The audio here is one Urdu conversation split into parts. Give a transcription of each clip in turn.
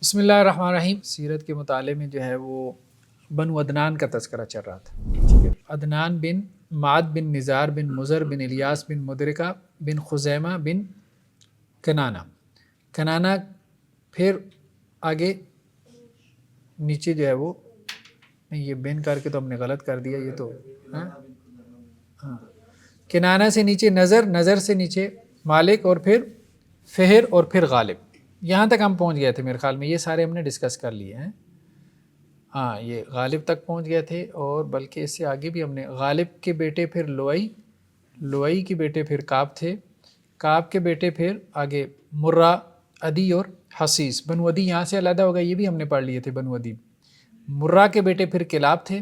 بسم اللہ الرحمن الرحیم۔ سیرت کے مطالعے میں جو ہے وہ بنو عدنان کا تذکرہ چل رہا تھا، ٹھیک ہے۔ عدنان بن معد بن نزار بن مضر بن الیاس بن مدرکہ بن خزیمہ بن کنانہ، پھر آگے نیچے جو ہے وہ نہیں، یہ بن کر کے تو ہم نے غلط کر دیا، یہ تو ہاں کنانہ سے نیچے نظر سے نیچے مالک، اور پھر فہر، اور پھر غالب۔ یہاں تک ہم پہنچ گئے تھے میرے خیال میں، یہ سارے ہم نے ڈسکس کر لیے ہیں۔ ہاں، یہ غالب تک پہنچ گئے تھے، اور بلکہ اس سے آگے بھی ہم نے غالب کے بیٹے پھر لوئی کے بیٹے پھر کعب تھے، کعب کے بیٹے پھر آگے مرہ، عدی اور حسیس۔ بنو عدی یہاں سے علیحدہ ہو گئے، یہ بھی ہم نے پڑھ لیے تھے بنو عدی۔ مرہ کے بیٹے پھر کلاب تھے،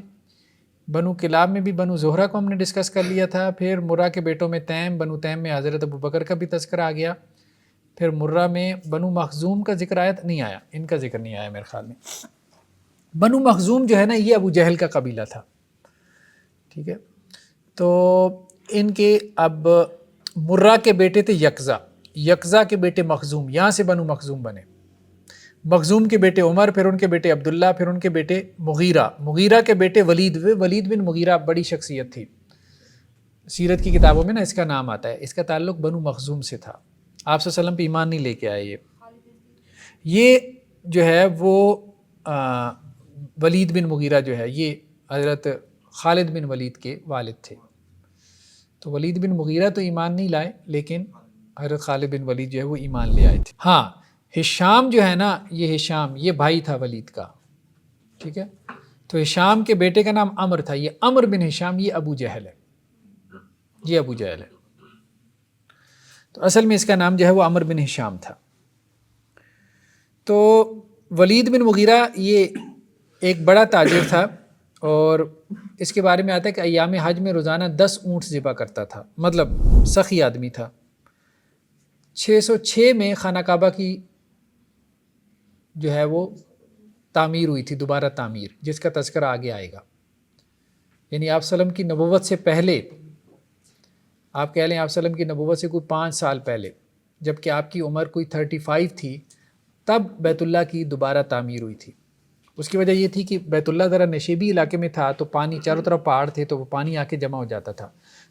بنو کلاب میں بھی بنو زہرہ کو ہم نے ڈسکس کر لیا تھا۔ پھر مرہ کے بیٹوں میں تیم، بنو تیم میں حضرت ابوبکر کا بھی تذکرہ آ گیا۔ پھر مرہ میں بنو مخزوم کا ذکر نہیں آیا، ان کا ذکر نہیں آیا میرے خیال میں۔ بنو مخزوم جو ہے نا، یہ ابو جہل کا قبیلہ تھا، ٹھیک ہے۔ تو ان کے اب مرہ کے بیٹے تھے یکزا کے بیٹے مخزوم، یہاں سے بنو مخزوم بنے۔ مخزوم کے بیٹے عمر، پھر ان کے بیٹے عبداللہ، پھر ان کے بیٹے مغیرہ کے بیٹے ولید بن مغیرہ بڑی شخصیت تھی، سیرت کی کتابوں میں نا اس کا نام آتا ہے، اس کا تعلق بنو مخزوم سے تھا۔ آپ صلی اللہ علیہ وسلم پہ ایمان نہیں لے کے آئے۔ یہ جو ہے وہ ولید بن مغیرہ جو ہے، یہ حضرت خالد بن ولید کے والد تھے۔ تو ولید بن مغیرہ تو ایمان نہیں لائے، لیکن حضرت خالد بن ولید جو ہے وہ ایمان لے آئے تھے۔ ہاں، ہشام جو ہے نا، یہ بھائی تھا ولید کا، ٹھیک ہے۔ تو ہشام کے بیٹے کا نام عمر تھا، یہ عمر بن ہشام، یہ ابو جہل ہے، تو اصل میں اس کا نام جو ہے وہ عمر بن ہشام تھا۔ تو ولید بن مغیرہ یہ ایک بڑا تاجر تھا، اور اس کے بارے میں آتا ہے کہ ایام حج میں روزانہ 10 اونٹ ذبح کرتا تھا، مطلب سخی آدمی تھا۔ 606 میں خانہ کعبہ کی جو ہے وہ تعمیر ہوئی تھی، دوبارہ تعمیر، جس کا تذکرہ آگے آئے گا۔ یعنی آپ صلی اللہ علیہ وسلم کی نبوت سے پہلے، آپ کہہ لیں آپ صلی اللہ علیہ وسلم کی نبوت سے کوئی 5 سال پہلے، جب کہ آپ کی عمر کوئی 35 تھی، تب بیت اللہ کی دوبارہ تعمیر ہوئی تھی۔ اس کی وجہ یہ تھی کہ بیت اللہ ذرا نشیبی علاقے میں تھا، تو پانی چاروں طرف پہاڑ تھے، تو وہ پانی آ کے جمع ہو جاتا تھا۔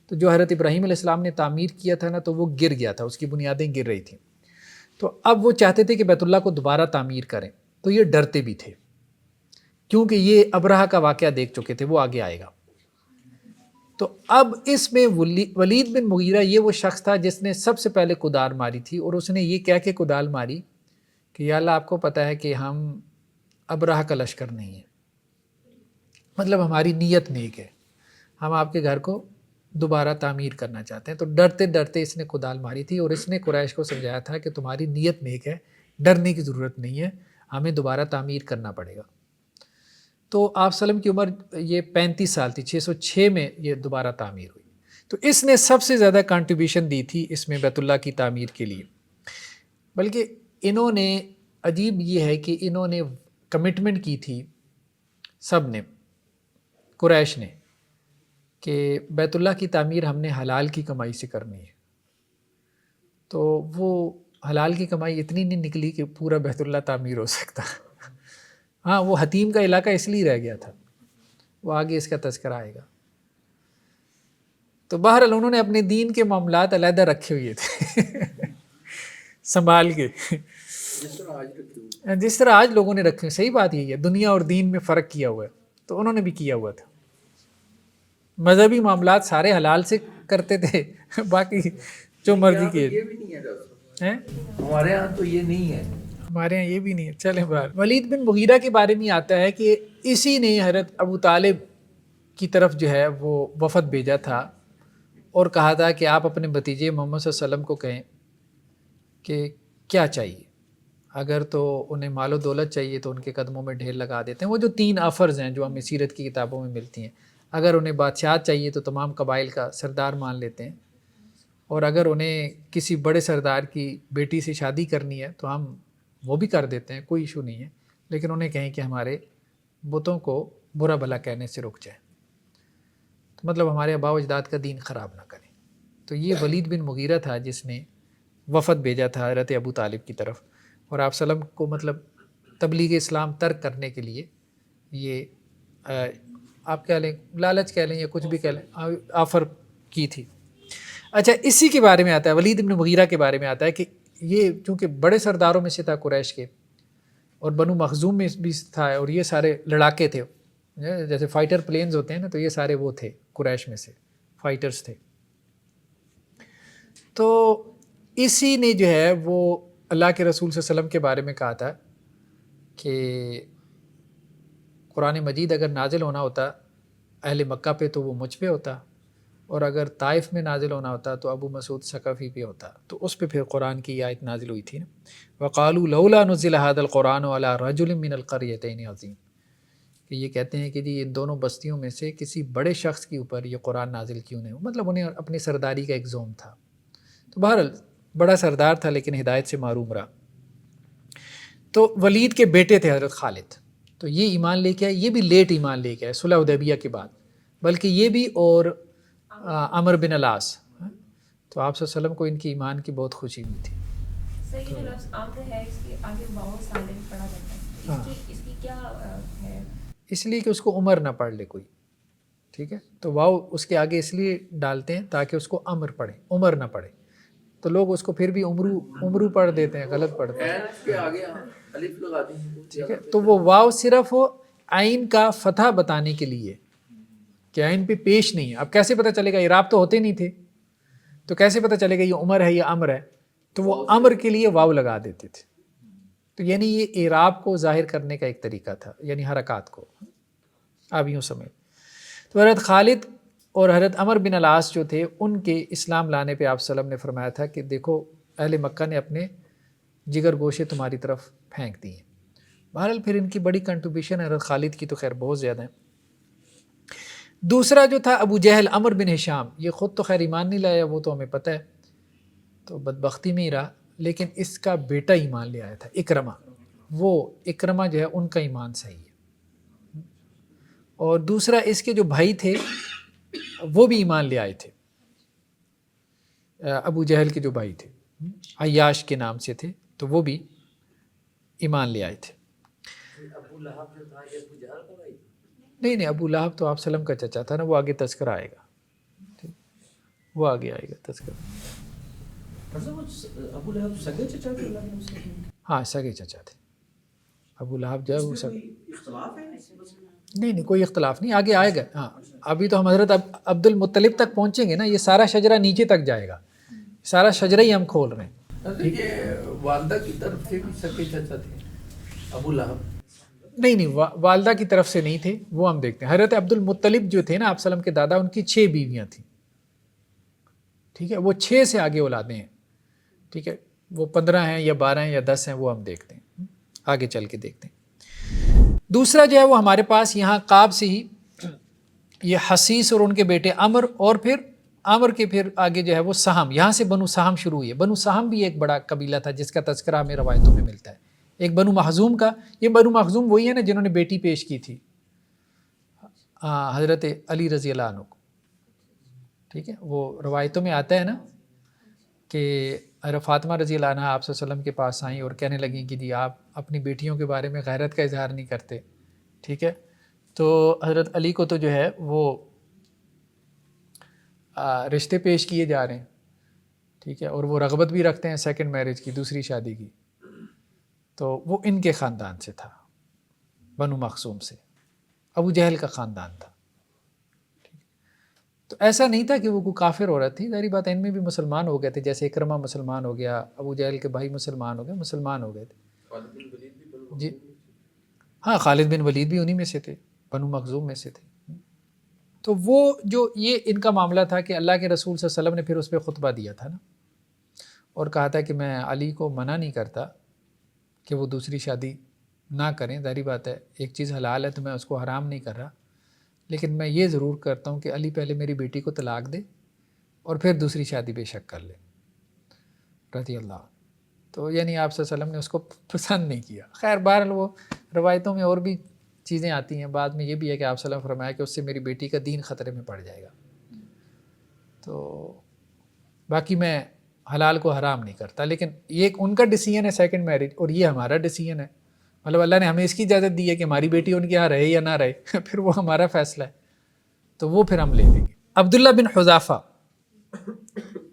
تو جو حضرت ابراہیم علیہ السلام نے تعمیر کیا تھا نا، تو وہ گر گیا تھا، اس کی بنیادیں گر رہی تھیں۔ تو اب وہ چاہتے تھے کہ بیت اللہ کو دوبارہ تعمیر کریں، تو یہ ڈرتے بھی تھے، کیونکہ یہ ابرہہ کا واقعہ دیکھ چکے تھے، وہ آگے آئے گا۔ تو اب اس میں ولید بن مغیرہ یہ وہ شخص تھا جس نے سب سے پہلے کدال ماری تھی، اور اس نے یہ کہہ کے کدال ماری کہ یا اللہ، آپ کو پتہ ہے کہ ہم ابرہہ کا لشکر نہیں ہے، مطلب ہماری نیت نیک ہے، ہم آپ کے گھر کو دوبارہ تعمیر کرنا چاہتے ہیں۔ تو ڈرتے ڈرتے اس نے کدال ماری تھی، اور اس نے قریش کو سمجھایا تھا کہ تمہاری نیت نیک ہے، ڈرنے کی ضرورت نہیں ہے، ہمیں دوبارہ تعمیر کرنا پڑے گا۔ تو آپ صلی اللہ علیہ وسلم کی عمر یہ 35 سال تھی، 606 میں یہ دوبارہ تعمیر ہوئی۔ تو اس نے سب سے زیادہ کنٹریبیوشن دی تھی اس میں بیت اللہ کی تعمیر کے لیے۔ بلکہ انہوں نے، عجیب یہ ہے کہ انہوں نے کمٹمنٹ کی تھی سب نے، قریش نے، کہ بیت اللہ کی تعمیر ہم نے حلال کی کمائی سے کرنی ہے۔ تو وہ حلال کی کمائی اتنی نہیں نکلی کہ پورا بیت اللہ تعمیر ہو سکتا۔ ہاں، وہ حتیم کا علاقہ اس لیے رہ گیا تھا، وہ آگے اس کا تذکرہ آئے گا۔ تو بہرحال انہوں نے اپنے دین کے معاملات علیحدہ رکھے ہوئے تھے سنبھال کے، جس طرح آج لوگوں نے رکھے۔ صحیح بات یہی ہے، دنیا اور دین میں فرق کیا ہوا ہے، تو انہوں نے بھی کیا ہوا تھا۔ مذہبی معاملات سارے حلال سے کرتے تھے، باقی جو مرضی کیے۔ ہمارے یہاں تو یہ نہیں ہے، ہمارے یہاں یہ بھی نہیں ہے۔ چلیں بہر ولید بن مغیرہ کے بارے میں آتا ہے کہ اسی نے حضرت ابو طالب کی طرف جو ہے وہ وفد بھیجا تھا، اور کہا تھا کہ آپ اپنے بھتیجے محمد صلی اللہ علیہ وسلم کو کہیں کہ کیا چاہیے، اگر تو انہیں مال و دولت چاہیے تو ان کے قدموں میں ڈھیر لگا دیتے ہیں۔ وہ جو 3 آفرز ہیں جو ہمیں سیرت کی کتابوں میں ملتی ہیں، اگر انہیں بادشاہت چاہیے تو تمام قبائل کا سردار مان لیتے ہیں، اور اگر انہیں کسی بڑے سردار کی بیٹی سے شادی کرنی ہے تو ہم وہ بھی کر دیتے ہیں، کوئی ایشو نہیں ہے، لیکن انہیں کہیں کہ ہمارے بتوں کو برا بھلا کہنے سے رک جائیں، تو مطلب ہمارے آباء و اجداد کا دین خراب نہ کریں۔ تو یہ ولید بن مغیرہ تھا جس نے وفد بھیجا تھا حضرت ابو طالب کی طرف، اور آپ صلی اللہ علیہ وسلم کو مطلب تبلیغ اسلام ترک کرنے کے لیے یہ آپ کہہ لیں لالچ کہہ لیں یا کچھ بھی کہہ لیں آفر کی تھی. اچھا اسی کے بارے میں آتا ہے، ولید بن مغیرہ کے بارے میں آتا ہے کہ یہ چونکہ بڑے سرداروں میں سے تھا قریش کے، اور بنو مخزوم میں بھی تھا، اور یہ سارے لڑاکے تھے، جیسے فائٹر پلینز ہوتے ہیں نا، تو یہ سارے وہ تھے قریش میں سے فائٹرز تھے. تو اسی نے جو ہے وہ اللہ کے رسول صلی اللہ علیہ وسلم کے بارے میں کہا تھا کہ قرآن مجید اگر نازل ہونا ہوتا اہل مکہ پہ تو وہ مجھ پہ ہوتا، اور اگر طائف میں نازل ہونا ہوتا تو ابو مسعود ثقفی پہ ہوتا. تو اس پہ پھر قرآن کی آیت نازل ہوئی تھی نا، وقالوا لولا نزل هذا القرآن على رجل من القريتين عظیم، کہ یہ کہتے ہیں کہ جی ان دونوں بستیوں میں سے کسی بڑے شخص کے اوپر یہ قرآن نازل کیوں نہیں ہو، مطلب انہیں اپنی سرداری کا ایک زوم تھا. تو بہرحال بڑا سردار تھا لیکن ہدایت سے محروم رہا. تو ولید کے بیٹے تھے حضرت خالد، تو یہ ایمان لے کے آئے، یہ بھی لیٹ ایمان لے کے آئے صلح حدیبیہ کے بعد، بلکہ یہ بھی اور عمر بن العاص. تو آپ صلی اللہ علیہ وسلم کو ان کی ایمان کی بہت خوشی ہوئی تھی. صحیح جو لفظ عمر ہے اس کے آگے واو سائلنٹ پڑھا جاتا ہے، اس کی کیا ہے؟ اس لیے کہ اس کو عمر نہ پڑھ لے کوئی، ٹھیک ہے، تو واو اس کے آگے اس لیے ڈالتے ہیں تاکہ اس کو عمر پڑھے، عمر نہ پڑھے. تو لوگ اس کو پھر بھی عمرو پڑھ دیتے ہیں، غلط پڑھتے ہیں، کے آگے الف لگا دیں. ٹھیک ہے. تو وہ واو صرف عین کا فتح بتانے کے لیے کہ عین پہ پیش نہیں ہے. اب کیسے پتہ چلے گا، اعراب تو ہوتے نہیں تھے، تو کیسے پتہ چلے گا یہ عمر ہے یا امر ہے، تو وہ امر کے لیے واو لگا دیتے تھے. تو یعنی یہ اعراب کو ظاہر کرنے کا ایک طریقہ تھا، یعنی حرکات کو آپ یوں سمجھ. تو حضرت خالد اور حضرت عمر بن العاص جو تھے ان کے اسلام لانے پہ آپ صلی اللہ علیہ وسلم نے فرمایا تھا کہ دیکھو اہل مکہ نے اپنے جگر گوشے تمہاری طرف پھینک دی ہیں. بہرحال پھر ان کی بڑی کنٹریبیوشن ہے، حضرت خالد کی تو خیر بہت زیادہ ہے. دوسرا جو تھا ابو جہل عمر بن ہشام، یہ خود تو خیر ایمان نہیں لایا، وہ تو ہمیں پتہ ہے، تو بدبختی میں ہی رہا، لیکن اس کا بیٹا ایمان لے آیا تھا اکرمہ. وہ اکرمہ جو ہے ان کا ایمان صحیح ہے. اور دوسرا اس کے جو بھائی تھے وہ بھی ایمان لے آئے تھے، ابو جہل کے جو بھائی تھے عیاش کے نام سے تھے، تو وہ بھی ایمان لے آئے تھے. ابو لہب جو تھا یہ ابو جہل کا بھائی تھا؟ نہیں ابو لہب تو آپ سلم کا چچا تھا نا، وہ آگے تذکرہ آئے گا، وہ آگے آئے گا تذکرہ. ابو لہب سگے چچا تھے؟ ہاں سگے چچا تھے ابو لہب جو ہے وہ سگے. اختلاف ہے؟ نہیں کوئی اختلاف نہیں، آگے آئے گا. ہاں ابھی تو ہم حضرت عبد المطلب تک پہنچیں گے نا، یہ سارا شجرہ نیچے تک جائے گا، سارا شجرہ ہی ہم کھول رہے ہیں. یہ والدہ کی طرف سے بھی سکے چچا تھے ابو لہب؟ نہیں والدہ کی طرف سے نہیں تھے، وہ ہم دیکھتے ہیں. حضرت عبد المطلب جو تھے نا آپ وسلم کے دادا، ان کی 6 بیویاں تھیں، ٹھیک ہے، وہ 6 سے آگے اولادیں ہیں، ٹھیک ہے، وہ 15 ہیں یا 12 ہیں یا 10 ہیں، وہ ہم دیکھتے ہیں، آگے چل کے دیکھتے ہیں. دوسرا جو ہے وہ ہمارے پاس یہاں قاب سے ہی یہ حسیس اور ان کے بیٹے عمر، اور پھر عمر کے پھر آگے جو ہے وہ سہم، یہاں سے بنو سہم شروع ہوئی ہے. بنو سہم بھی ایک بڑا قبیلہ تھا جس کا تذکرہ ہمیں روایتوں میں ملتا ہے. ایک بنو مخزوم کا، یہ بنو مخزوم وہی ہے نا جنہوں نے بیٹی پیش کی تھی حضرت علی رضی اللہ عنہ کو، ٹھیک ہے. وہ روایتوں میں آتا ہے نا کہ حضرت فاطمہ رضی اللہ عنہ آپ صلی اللہ علیہ وسلم کے پاس آئیں اور کہنے لگیں کہ جی آپ اپنی بیٹیوں کے بارے میں غیرت کا اظہار نہیں کرتے، ٹھیک ہے. تو حضرت علی کو تو جو ہے وہ رشتے پیش کیے جا رہے ہیں، ٹھیک ہے، اور وہ رغبت بھی رکھتے ہیں سیکنڈ میرج کی، دوسری شادی کی. تو وہ ان کے خاندان سے تھا، بنو مخزوم سے، ابو جہل کا خاندان تھا. تو ایسا نہیں تھا کہ وہ کوئی کافر عورت تھی، ظاہری بات ہے ان میں بھی مسلمان ہو گئے تھے، جیسے اکرمہ مسلمان ہو گیا، ابو جہل کے بھائی مسلمان ہو گئے تھے. جی ہاں خالد بن ولید بھی انہی میں سے تھے، بنو مخزوم میں سے تھے. تو وہ جو یہ ان کا معاملہ تھا کہ اللہ کے رسول صلی اللہ علیہ وسلم نے پھر اس پہ خطبہ دیا تھا نا، اور کہا تھا کہ میں علی کو منع نہیں کرتا کہ وہ دوسری شادی نہ کریں، ظاہری بات ہے ایک چیز حلال ہے تو میں اس کو حرام نہیں کر رہا، لیکن میں یہ ضرور کرتا ہوں کہ علی پہلے میری بیٹی کو طلاق دے اور پھر دوسری شادی بے شک کر لے رضی اللہ. تو یعنی آپ صلی اللہ علیہ وسلم نے اس کو پسند نہیں کیا. خیر بہرحال وہ روایتوں میں اور بھی چیزیں آتی ہیں، بعد میں یہ بھی ہے کہ آپ صلی اللہ علیہ وسلم فرمایا کہ اس سے میری بیٹی کا دین خطرے میں پڑ جائے گا. تو باقی میں حلال کو حرام نہیں کرتا، لیکن یہ ایک ان کا ڈیسیژن ہے سیکنڈ میرج، اور یہ ہمارا ڈیسیژن ہے. مطلب اللہ نے ہمیں اس کی اجازت دی ہے کہ ہماری بیٹی ان کے یہاں رہے یا نہ رہے پھر وہ ہمارا فیصلہ ہے، تو وہ پھر ہم لے لیں گے۔ عبداللہ بن حذافہ،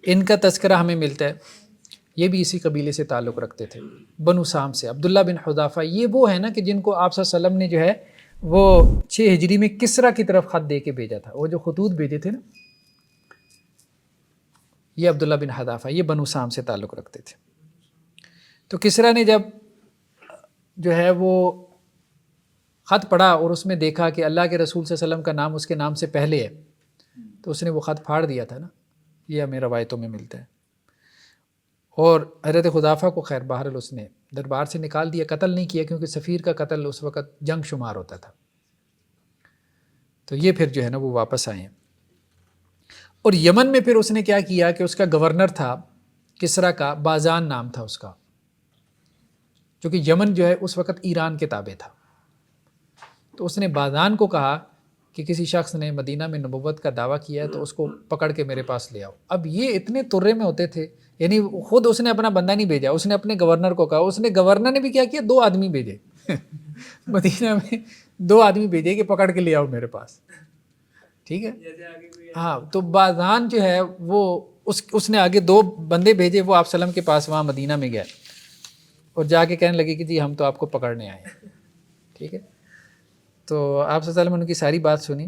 ان کا تذکرہ ہمیں ملتا ہے، یہ بھی اسی قبیلے سے تعلق رکھتے تھے، بنو سام سے۔ عبداللہ بن حذافہ یہ وہ ہے نا کہ جن کو آپ صلی اللہ علیہ وسلم نے جو ہے وہ 6 ہجری میں کسریٰ کی طرف خط دے کے بھیجا تھا، وہ جو خطوط بھیجے تھے نا، یہ عبداللہ بن حذافہ یہ بنو سام سے تعلق رکھتے تھے۔ تو کسریٰ نے جب جو ہے وہ خط پڑھا اور اس میں دیکھا کہ اللہ کے رسول صلی اللہ علیہ وسلم کا نام اس کے نام سے پہلے ہے، تو اس نے وہ خط پھاڑ دیا تھا نا، یہ ہمیں روایتوں میں ملتا ہے۔ اور حضرت حذافہ کو خیر بہرحال اس نے دربار سے نکال دیا، قتل نہیں کیا، کیونکہ سفیر کا قتل اس وقت جنگ شمار ہوتا تھا۔ تو یہ پھر جو ہے نا وہ واپس آئے ہیں۔ اور یمن میں پھر اس نے کیا کیا کہ اس کا گورنر تھا کسریٰ کا، بازان نام تھا اس کا، جو کہ یمن جو ہے اس وقت ایران کے تابع تھا۔ تو اس نے بازان کو کہا کہ کسی شخص نے مدینہ میں نبوت کا دعویٰ کیا ہے تو اس کو پکڑ کے میرے پاس لے آؤ۔ اب یہ اتنے طرے میں ہوتے تھے، یعنی خود اس نے اپنا بندہ نہیں بھیجا، اس نے اپنے گورنر کو کہا، اس نے گورنر نے بھی کیا کیا، 2 آدمی بھیجے مدینہ میں 2 آدمی بھیجے کہ پکڑ کے لے آؤ میرے پاس، ٹھیک ہے۔ ہاں، تو بازان جو ہے وہ اس نے آگے 2 بندے بھیجے، وہ آپ صلی اللہ علیہ وسلم کے پاس وہاں مدینہ میں گئے اور جا کے کہنے لگے کہ جی ہم تو آپ کو پکڑنے آئے ہیں، ٹھیک ہے۔ تو آپ صلی اللہ علیہ وسلم نے ان کی ساری بات سنی،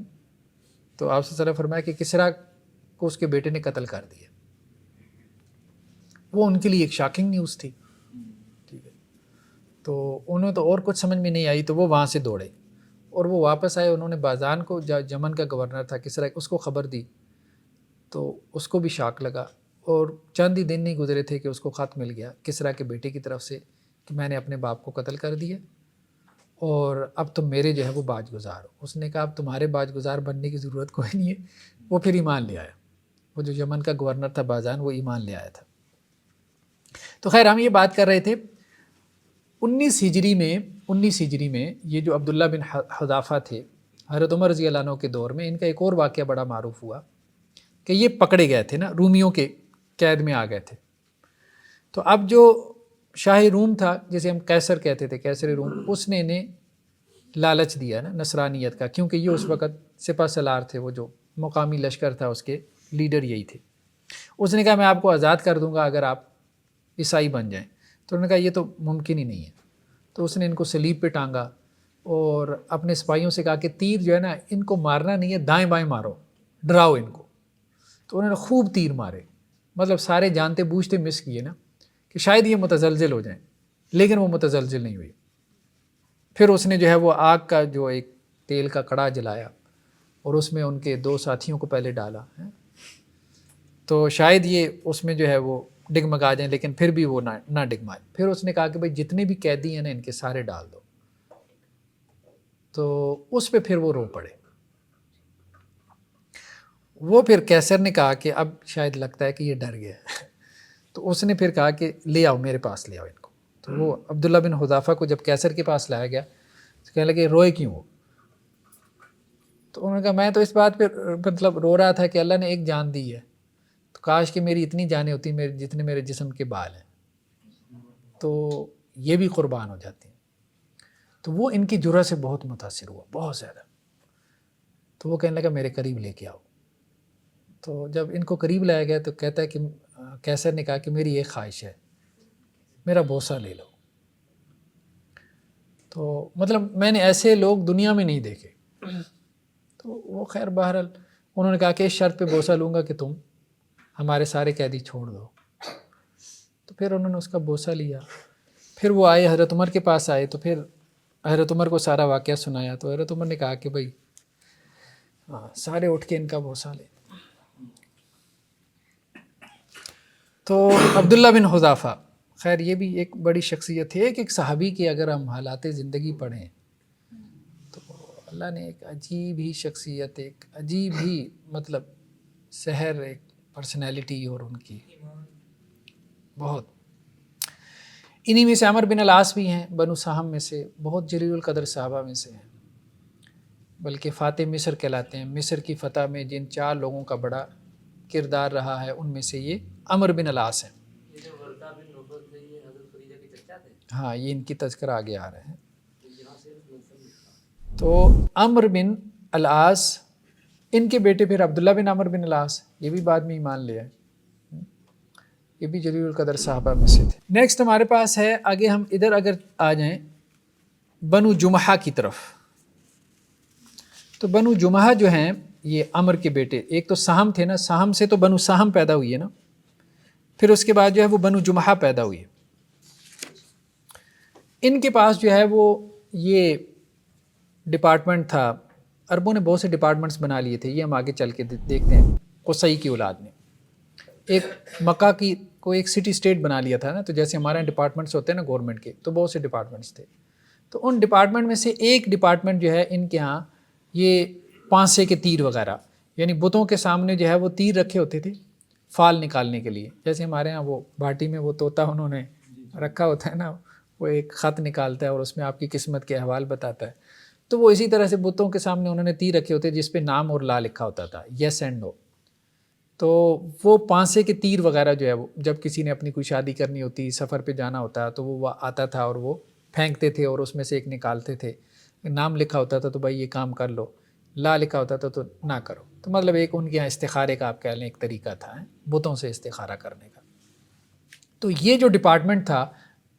تو آپ صلی اللہ علیہ وسلم فرمایا کہ کسریٰ کو اس کے بیٹے نے قتل کر دیا۔ وہ ان کے لیے ایک شاکنگ نیوز تھی، ٹھیک ہے۔ تو انہوں تو اور کچھ سمجھ میں نہیں آئی، تو وہ وہاں سے دوڑے اور وہ واپس آئے۔ انہوں نے بازان کو، یمن کا گورنر تھا کسریٰ، اس کو خبر دی، تو اس کو بھی شاک لگا، اور چند ہی دن نہیں گزرے تھے کہ اس کو خط مل گیا کسریٰ کے بیٹے کی طرف سے کہ میں نے اپنے باپ کو قتل کر دیا اور اب تم میرے جو ہے وہ باج گزار ہو۔ اس نے کہا اب تمہارے باج گزار بننے کی ضرورت کوئی نہیں ہے۔ وہ پھر ایمان لے آیا، وہ جو یمن کا گورنر تھا بازان، وہ ایمان لے آیا تھا۔ تو خیر ہم یہ بات کر رہے تھے 19 ہجری میں یہ جو عبداللہ بن حذافہ تھے، حضرت عمر رضی اللہ عنہ کے دور میں ان کا ایک اور واقعہ بڑا معروف ہوا کہ یہ پکڑے گئے تھے نا، رومیوں کے قید میں آ گئے تھے۔ تو اب جو شاہ روم تھا، جسے ہم قیصر کہتے تھے، قیصر روم، اس نے انہیں لالچ دیا نا نصرانیت کا، کیونکہ یہ اس وقت سپہ سالار تھے، وہ جو مقامی لشکر تھا اس کے لیڈر یہی تھے۔ اس نے کہا میں آپ کو آزاد کر دوں گا اگر آپ عیسائی بن جائیں۔ تو انہوں نے کہا یہ تو ممکن ہی نہیں ہے۔ تو اس نے ان کو صلیب پہ ٹانگا اور اپنے سپاہیوں سے کہا کہ تیر جو ہے نا ان کو مارنا نہیں ہے، دائیں بائیں مارو، ڈراؤ ان کو۔ تو انہوں نے خوب تیر مارے، مطلب سارے جانتے بوجھتے مس کیے نا کہ شاید یہ متزلزل ہو جائیں، لیکن وہ متزلزل نہیں ہوئی۔ پھر اس نے جو ہے وہ آگ کا جو ایک تیل کا کڑا جلایا اور اس میں ان کے 2 ساتھیوں کو پہلے ڈالا، تو شاید یہ اس میں جو ہے وہ ڈگمگا جائیں، لیکن پھر بھی وہ نہ ڈگمائے۔ پھر اس نے کہا کہ بھائی جتنے بھی قیدی ہیں نا ان کے سارے ڈال دو۔ تو اس پہ پھر وہ رو پڑے۔ وہ پھر قیصر نے کہا کہ اب شاید لگتا ہے کہ یہ ڈر گیا ہے، تو اس نے پھر کہا کہ لے آؤ میرے پاس، لے آؤ ان کو۔ تو وہ عبداللہ بن حذافہ کو جب قیصر کے پاس لایا گیا تو کہنے لگے روئے کیوں ہو؟ تو انہوں نے کہا میں تو اس بات پہ مطلب رو رہا تھا کہ اللہ نے ایک جان دی ہے، تو کاش کہ میری اتنی جانیں ہوتی جتنے میرے جسم کے بال ہیں، تو یہ بھی قربان ہو جاتی ہیں۔ تو وہ ان کی جرأت سے بہت متاثر ہوا، بہت زیادہ۔ تو وہ کہنے لگا میرے قریب لے کے آؤ۔ تو جب ان کو قریب لایا گیا تو کہتا ہے کہ قیصر نے کہا کہ میری ایک خواہش ہے، میرا بوسہ لے لو۔ تو مطلب میں نے ایسے لوگ دنیا میں نہیں دیکھے۔ تو وہ خیر بہرحال انہوں نے کہا کہ اس شرط پہ بوسہ لوں گا کہ تم ہمارے سارے قیدی چھوڑ دو۔ تو پھر انہوں نے اس کا بوسہ لیا۔ پھر وہ آئے حضرت عمر کے پاس آئے، تو پھر حضرت عمر کو سارا واقعہ سنایا۔ تو حضرت عمر نے کہا کہ بھائی سارے اٹھ کے ان کا بوسہ لیں۔ تو عبداللہ بن حذافہ، خیر یہ بھی ایک بڑی شخصیت ہے کہ ایک صحابی کے اگر ہم حالات زندگی پڑھیں تو اللہ نے ایک عجیب ہی شخصیت، ایک عجیب ہی مطلب سحر، ایک پرسنالٹی اور ان کی بہت۔ انہی میں سے عمر بن العاص بھی ہیں، بنو سہم میں سے، بہت جلیل القدر صحابہ میں سے ہیں، بلکہ فاتح مصر کہلاتے ہیں۔ مصر کی فتح میں جن 4 لوگوں کا بڑا کردار رہا ہے ان میں سے یہ عمر بن العاص ہیں۔ ہاں یہ ان کی تذکرہ آگے آ رہے ہیں۔ تو عمر بن العاص، ان کے بیٹے پھر عبداللہ بن عمر بن العاص، یہ بھی بعد میں ایمان لے آئے، یہ بھی جلیل القدر صحابہ میں سے تھے۔ نیکسٹ ہمارے پاس ہے، آگے ہم ادھر اگر آ جائیں بنو جمحہ کی طرف، تو بنو جمحہ جو ہیں یہ عمر کے بیٹے، ایک تو سہم تھے نا، سہم سے تو بنو سہم پیدا ہوئی ہے نا، پھر اس کے بعد جو ہے وہ بنو جمحہ پیدا ہوئی ہے۔ ان کے پاس جو ہے وہ یہ ڈپارٹمنٹ تھا، عربوں نے بہت سے ڈپارٹمنٹس بنا لیے تھے، یہ ہم آگے چل کے دیکھتے ہیں۔ قصی کی اولاد نے ایک مکہ کی کوئی ایک سٹی اسٹیٹ بنا لیا تھا نا، تو جیسے ہمارے یہاں ڈپارٹمنٹس ہوتے ہیں نا گورنمنٹ کے، تو بہت سے ڈپارٹمنٹس تھے، تو ان ڈپارٹمنٹ میں سے ایک ڈپارٹمنٹ جو ہے ان کے ہاں یہ پانسے کے تیر وغیرہ، یعنی بتوں کے سامنے جو ہے وہ تیر رکھے ہوتے تھے فال نکالنے کے لیے، جیسے ہمارے ہاں وہ بھاٹی میں وہ طوطا انہوں نے رکھا ہوتا ہے نا، وہ ایک خط نکالتا ہے اور اس میں آپ کی قسمت کے احوال بتاتا ہے، تو وہ اسی طرح سے بتوں کے سامنے انہوں نے تیر رکھے ہوتے جس پہ نام اور لا لکھا ہوتا تھا، یس اینڈ نو۔ تو وہ پانسے کے تیر وغیرہ جو ہے وہ جب کسی نے اپنی کوئی شادی کرنی ہوتی، سفر پہ جانا ہوتا، تو وہ آتا تھا اور وہ پھینکتے تھے اور اس میں سے ایک نکالتے تھے، نام لکھا ہوتا تھا تو بھائی یہ کام کر لو، لا لکھا ہوتا تھا تو نہ کرو، تو مطلب ایک ان کے یہاں استخارے کا آپ کہہ لیں ایک طریقہ تھا بتوں سے استخارہ کرنے کا۔ تو یہ جو ڈپارٹمنٹ تھا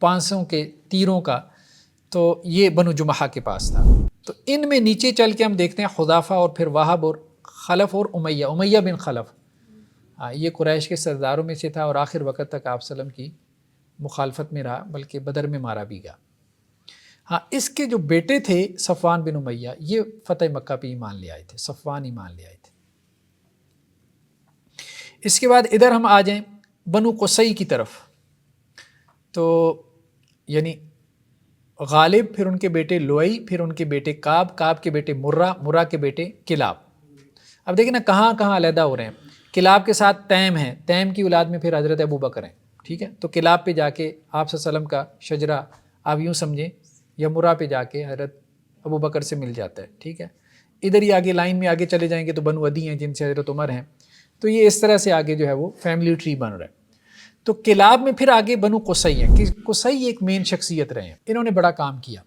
پانسوں کے تیروں کا، تو یہ بنو جمحہ کے پاس تھا۔ تو ان میں نیچے چل کے ہم دیکھتے ہیں حذافہ اور پھر وہب اور خلف اور امیہ بن خلف، یہ قریش کے سرداروں میں سے تھا اور آخر وقت تک آپ وسلم کی مخالفت میں رہا، بلکہ بدر میں مارا بھی گیا۔ ہاں، اس کے جو بیٹے تھے صفوان بن امیہ، یہ فتح مکہ پہ ایمان لے آئے تھے، صفوان ایمان لے آئے تھے۔ اس کے بعد ادھر ہم آ جائیں بنو قصی کی طرف، تو یعنی غالب، پھر ان کے بیٹے لوئی، پھر ان کے بیٹے کعب، کعب کے بیٹے مرہ کے بیٹے کلاب۔ اب دیکھیں نا کہاں کہاں علیحدہ ہو رہے ہیں، کلاب کے ساتھ تیم ہے، تیم کی اولاد میں پھر حضرت ابو بکر ہیں، ٹھیک ہے، تو کلاب پہ جا کے آپ صلی اللہ علیہ وسلم کا شجرہ آپ یوں سمجھیں، یا مرہ پہ جا کے حضرت ابو بکر سے مل جاتا ہے، ٹھیک ہے۔ ادھر ہی آگے لائن میں آگے چلے جائیں گے تو بنو عدی ہیں جن سے حضرت عمر ہیں، تو یہ اس طرح سے آگے جو ہے وہ فیملی ٹری بن رہا ہے۔ تو کلاب میں پھر آگے بنو قصی ہیں، کہ قصی ایک مین شخصیت رہے ہیں، انہوں نے بڑا کام کیا۔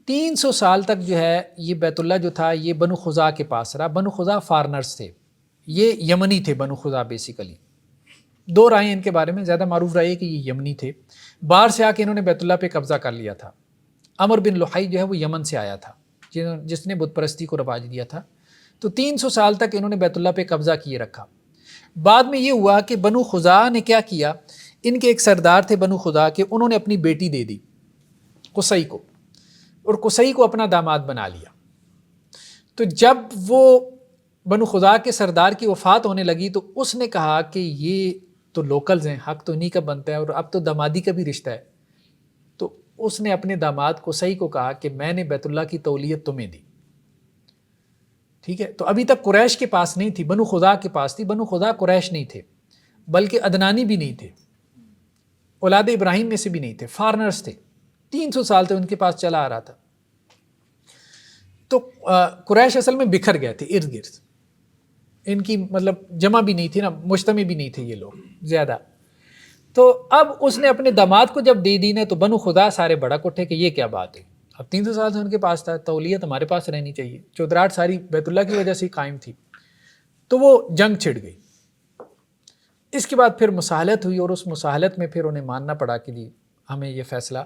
300 سال تک جو ہے یہ بیت اللہ جو تھا یہ بنو خزاع کے پاس رہا۔ بنو خزاع فارنرز تھے، یہ یمنی تھے بنو خزاع بیسیکلی، دو رائیں ان کے بارے میں، زیادہ معروف رائے کہ یہ یمنی تھے، باہر سے آ کے انہوں نے بیت اللہ پہ قبضہ کر لیا تھا۔ عمر بن لحی جو ہے وہ یمن سے آیا تھا جس نے بت پرستی کو رواج دیا تھا، تو 300 سال تک انہوں نے بیت اللہ پہ قبضہ کیے رکھا۔ بعد میں یہ ہوا کہ بنو خزاع نے کیا کیا، ان کے ایک سردار تھے بنو خزاع کے، انہوں نے اپنی بیٹی دے دی قصی کو، اور قصی کو اپنا داماد بنا لیا۔ تو جب وہ بنو خزاع کے سردار کی وفات ہونے لگی تو اس نے کہا کہ یہ تو لوکلز ہیں، حق تو انہی کا بنتا ہے، اور اب تو دامادی کا بھی رشتہ ہے، تو اس نے اپنے داماد قصی کو کہا کہ میں نے بیت اللہ کی تولیت تمہیں دی، ٹھیک ہے۔ تو ابھی تک قریش کے پاس نہیں تھی، بنو خزاع کے پاس تھی۔ بنو خزاع قریش نہیں تھے، بلکہ عدنانی بھی نہیں تھے، اولاد ابراہیم میں سے بھی نہیں تھے، فارنرز تھے، 300 سال تک ان کے پاس چلا آ رہا تھا۔ تو قریش اصل میں بکھر گئے تھے ارد گرد، ان کی مطلب جمع بھی نہیں تھی نا، مجتمع بھی نہیں تھے یہ لوگ زیادہ۔ تو اب اس نے اپنے داماد کو جب دے دی نا، تو بنو خزاع سارے بڑک اٹھے کہ یہ کیا بات ہے، اب 300 سال سے ان کے پاس تھا، تولیت ہمارے پاس رہنی چاہیے، چودراہٹ ساری بیت اللہ کی وجہ سے قائم تھی، تو وہ جنگ چھڑ گئی۔ اس کے بعد پھر مصالحت ہوئی، اور اس مصالحت میں پھر انہیں ماننا پڑا کہ جی ہمیں یہ فیصلہ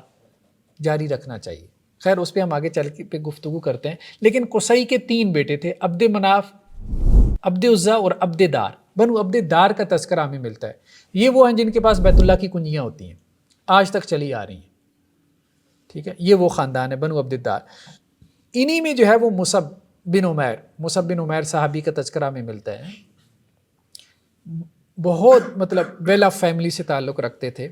جاری رکھنا چاہیے۔ خیر اس پہ ہم آگے چل کے گفتگو کرتے ہیں۔ لیکن قصی کے 3 بیٹے تھے، عبد مناف، عبد عزا اور عبد دار۔ بنو عبد دار کا تذکرہ ہمیں ملتا ہے، یہ وہ ہیں جن کے پاس بیت اللہ کی کنجیاں ہوتی ہیں، آج تک چلی آ رہی ہیں، ٹھیک ہے، یہ وہ خاندان ہے بنو عبد دار۔ انہی میں جو ہے وہ مصعب بن عمیر صحابی کا تذکرہ ہمیں ملتا ہے، بہت مطلب ویل آف فیملی سے تعلق رکھتے تھے،